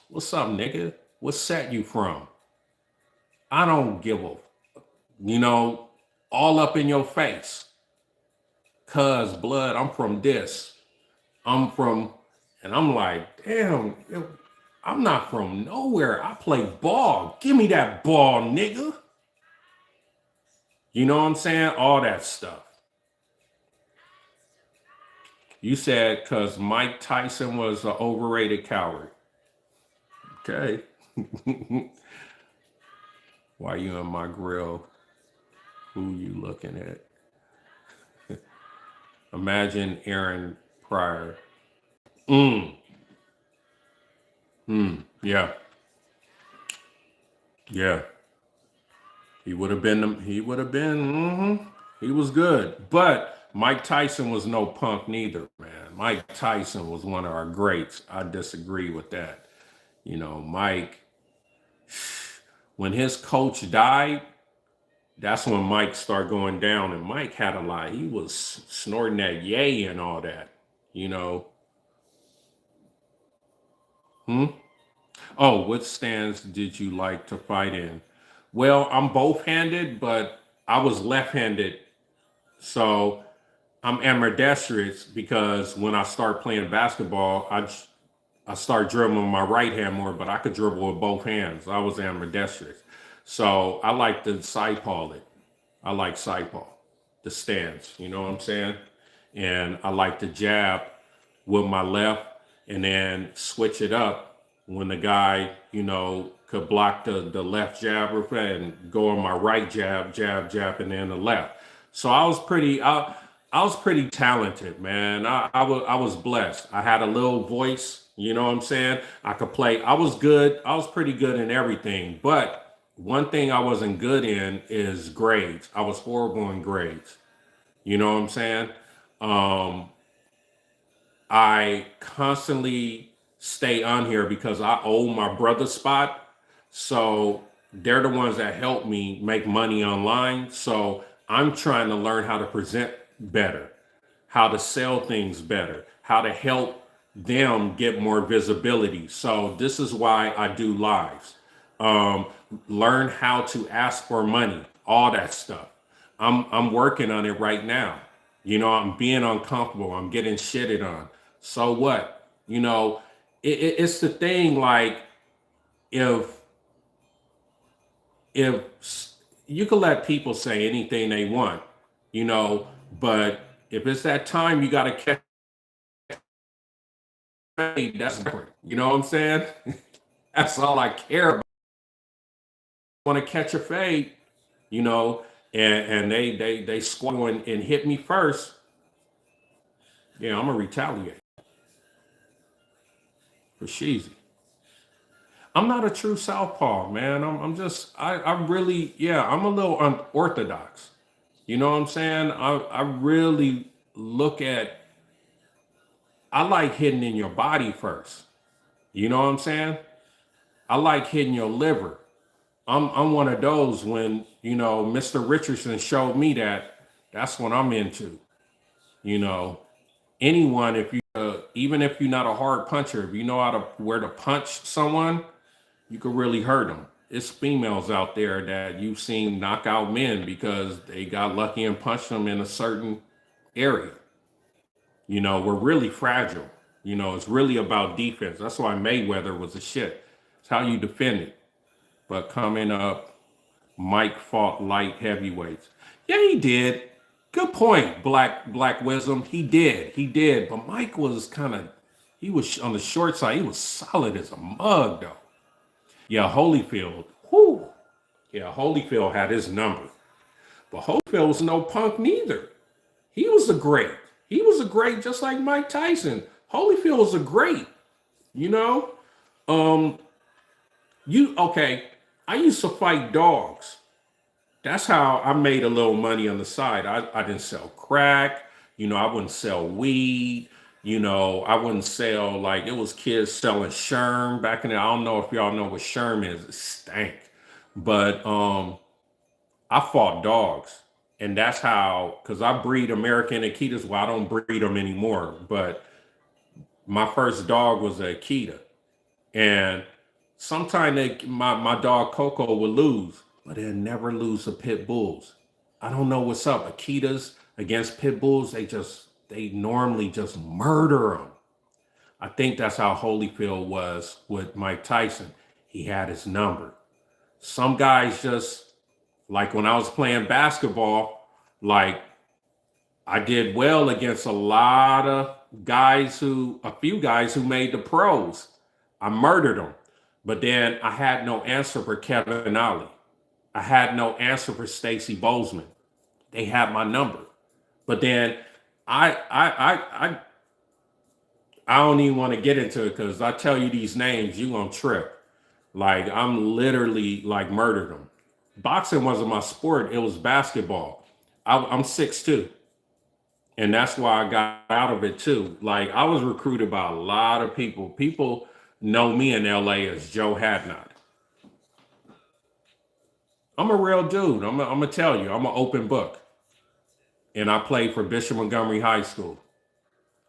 what's up, nigga? What set you from? I don't give a, all up in your face. Cuz blood, I'm from this. I'm from, and I'm like, damn, I'm not from nowhere. I play ball. Give me that ball, nigga. You know what I'm saying? All that stuff. You said because Mike Tyson was an overrated coward. Okay. Why you in my grill? Who you looking at? Imagine Aaron Pryor. Yeah. Yeah. He would have been, he was good. But Mike Tyson was no punk neither, man. Mike Tyson was one of our greats. I disagree with that. Mike, when his coach died, that's when Mike started going down. And Mike had a lot. He was snorting that yay and all that, Oh, what stance did you like to fight in? Well, I'm both-handed, but I was left-handed. So I'm ambidextrous because when I start playing basketball, I start dribbling with my right hand more, but I could dribble with both hands. I was ambidextrous. So I like to southpaw it. I like southpaw, the stance, you know what I'm saying? And I like to jab with my left and then switch it up when the guy, could block the left jab and go on my right jab, and then the left. So I was pretty talented, man. I was blessed. I had a little voice, you know what I'm saying? I could play. I was good. I was pretty good in everything. But one thing I wasn't good in is grades. I was horrible in grades. You know what I'm saying? Um, I constantly stay on here because I owe My Brothas Spot. So they're the ones that help me make money online. So I'm trying to learn how to present better, how to sell things better, how to help them get more visibility. So this is why I do lives. Um, Learn how to ask for money, all that stuff. I'm working on it right now. I'm being uncomfortable. I'm getting shitted on. So what? It's the thing. Like if if you can let people say anything they want, but if it's that time you got to catch fade, that's different. You know what I'm saying? That's all I care about. Want to catch a fade, you know, and they squat and hit me first. Yeah, I'm gonna retaliate for sheezy. I'm not a true southpaw, man. I'm really, yeah, I'm a little unorthodox. You know what I'm saying? I really look at, I like hitting in your body first. You know what I'm saying? I like hitting your liver. I'm one of those when, Mr. Richardson showed me that that's what I'm into. You know, anyone, if you, even if you're not a hard puncher, if you know how to where to punch someone, you could really hurt them. It's females out there that you've seen knock out men because they got lucky and punched them in a certain area. We're really fragile. It's really about defense. That's why Mayweather was a shit. It's how you defend it. But coming up, Mike fought light heavyweights. Yeah, he did. Good point, Black Wisdom. He did. But Mike was he was on the short side. He was solid as a mug, though. Yeah, Holyfield. Whoo. Yeah, Holyfield had his number. But Holyfield was no punk neither. He was a great. He was a great, just like Mike Tyson. Holyfield was a great. You know, um, okay. I used to fight dogs. That's how I made a little money on the side. I didn't sell crack. I wouldn't sell weed. I wouldn't sell, like, it was kids selling Sherm back in the, I don't know if y'all know what Sherm is. It stank. But I fought dogs. And that's how, because I breed American Akitas. Well, I don't breed them anymore. But my first dog was a Akita. And sometimes my dog Coco would lose, but they'll never lose to pit bulls. I don't know what's up. Akitas against pit bulls, they normally just murder them. I think that's how Holyfield was with Mike Tyson. He had his number. Some guys just, like when I was playing basketball, like I did well against a few guys who made the pros. I murdered them. But then I had no answer for Kevin Ollie. I had no answer for Stacy Bozeman. They had my number. But then I don't even want to get into it because I tell you these names, you gonna trip. Like I'm literally like murdered them. Boxing wasn't my sport, it was basketball. I'm 6'2". And that's why I got out of it too. Like I was recruited by a lot of people. People know me in LA as Joe Hadwinn. I'm a real dude. I'm gonna tell you, I'm an open book. And I played for Bishop Montgomery High School.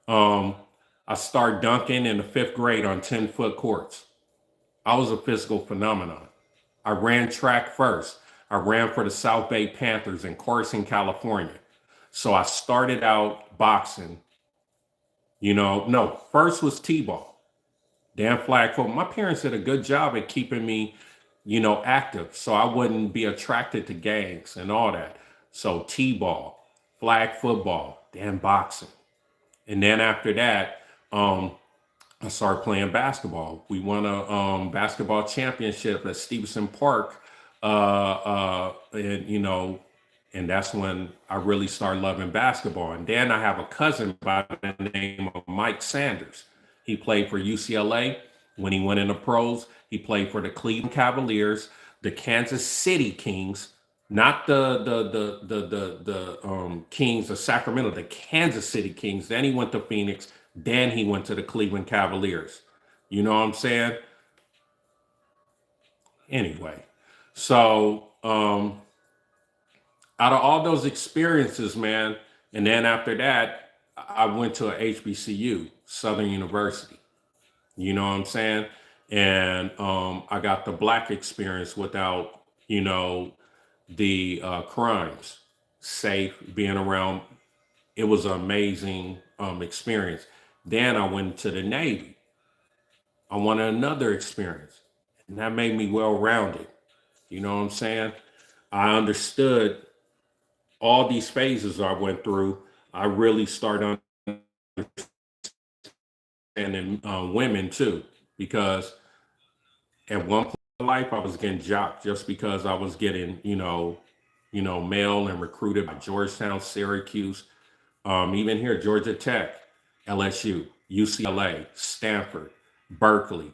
Um, I started dunking in the 5th grade on 10-foot courts. I was a physical phenomenon. I ran track first. I ran for the South Bay Panthers in Carson, California. So I started out boxing, no, first was T-ball, then flag football. My parents did a good job at keeping me, active. So I wouldn't be attracted to gangs and all that. So T-ball, flag football, then boxing. And then after that, I started playing basketball. We won a basketball championship at Stevenson Park. And that's when I really started loving basketball. And then I have a cousin by the name of Mike Sanders. He played for UCLA. When he went in the pros, he played for the Cleveland Cavaliers, the Kansas City Kings, not the Kings of Sacramento, the Kansas City Kings. Then he went to Phoenix. Then he went to the Cleveland Cavaliers. You know what I'm saying? Anyway, so out of all those experiences, man, and then after that, I went to a HBCU, Southern University. You know what I'm saying? And I got the Black experience without, the crimes, safe, being around. It was an amazing experience. Then I went to the Navy. I wanted another experience. And that made me well-rounded. You know what I'm saying? I understood all these phases I went through. I really started understanding women too, because at one point in life I was getting jocked just because I was getting, mail and recruited by Georgetown, Syracuse, even here, Georgia Tech, LSU, UCLA, Stanford, Berkeley,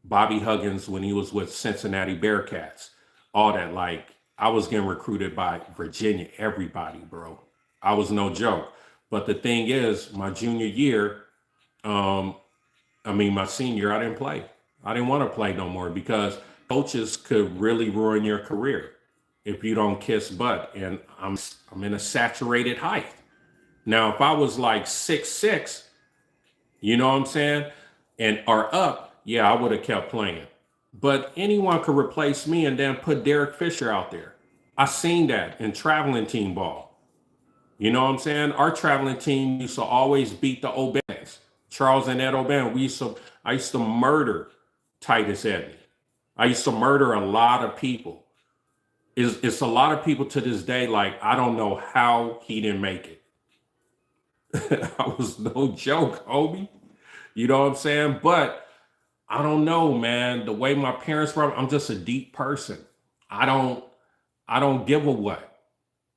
Bobby Huggins when he was with Cincinnati Bearcats, all that. Like I was getting recruited by Virginia, everybody, bro. I was no joke. But the thing is, my junior year, my senior year, I didn't play. I didn't want to play no more because coaches could really ruin your career. if you don't kiss butt. And I'm in a saturated height. Now, if I was like 6'6", you know what I'm saying, and or up, yeah, I would have kept playing. But anyone could replace me and then put Derek Fisher out there. I seen that in traveling team ball. You know what I'm saying? Our traveling team used to always beat the O'Bans. Charles and Ed O'Ban. I used to murder Titus Edney. I used to murder a lot of people. It's a lot of people to this day, like, I don't know how he didn't make it. I was no joke, homie. You know what I'm saying? But I don't know, man. The way my parents were, I'm just a deep person. I don't give a what.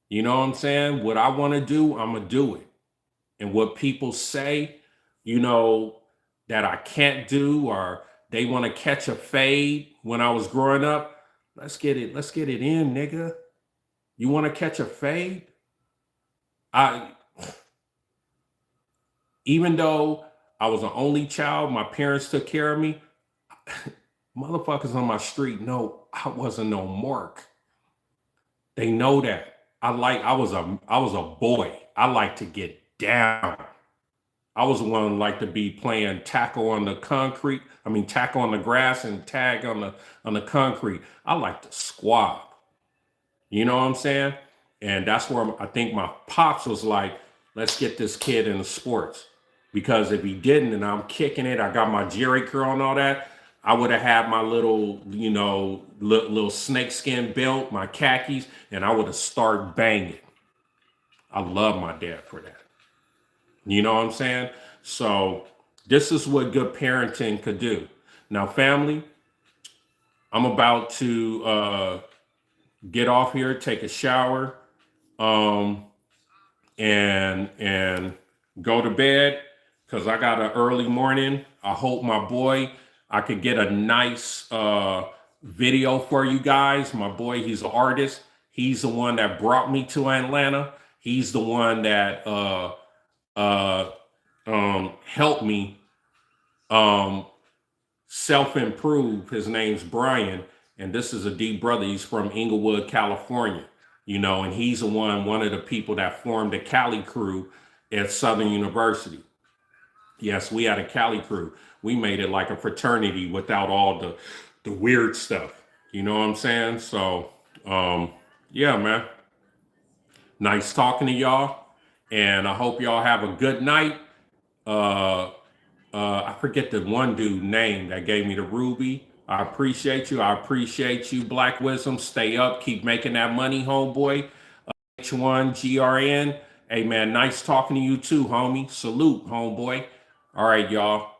You know what I'm saying? What I want to do, I'm gonna do it. And what people say, you know, that I can't do, or they want to catch a fade when I was growing up, let's get it in, nigga. You want to catch a fade? I Even though I was an only child, my parents took care of me. Motherfuckers on my street know I wasn't no mark. They know that. I was a boy. I like to get down. I was the one like to be playing tackle on the concrete. I mean tackle on the grass and tag on the concrete. I like to squab. You know what I'm saying? And that's where I think my pops was like, let's get this kid into sports. Because if he didn't, and I'm kicking it, I got my Jerry curl and all that, I would have had my little, you know, little snakeskin belt, my khakis, and I would have started banging. I love my dad for that. You know what I'm saying? So this is what good parenting could do. Now, family, I'm about to get off here, take a shower, um, and go to bed because I got an early morning. I hope I could get a nice video for you guys. My boy, he's an artist. He's the one that brought me to Atlanta. He's the one that helped me self-improve. His name's Brian, and this is a deep brother. He's from Inglewood, California, you know, and he's one of the people that formed the Cali crew at Southern University. Yes, we had a Cali crew. We made it like a fraternity without all the weird stuff. You know what I'm saying? So, yeah, man. Nice talking to y'all, and I hope y'all have a good night. Uh, I forget the one dude name that gave me the ruby. I appreciate you. I appreciate you, Black Wisdom. Stay up. Keep making that money, homeboy. H1GRN. Hey, man, nice talking to you too, homie. Salute, homeboy. All right, y'all.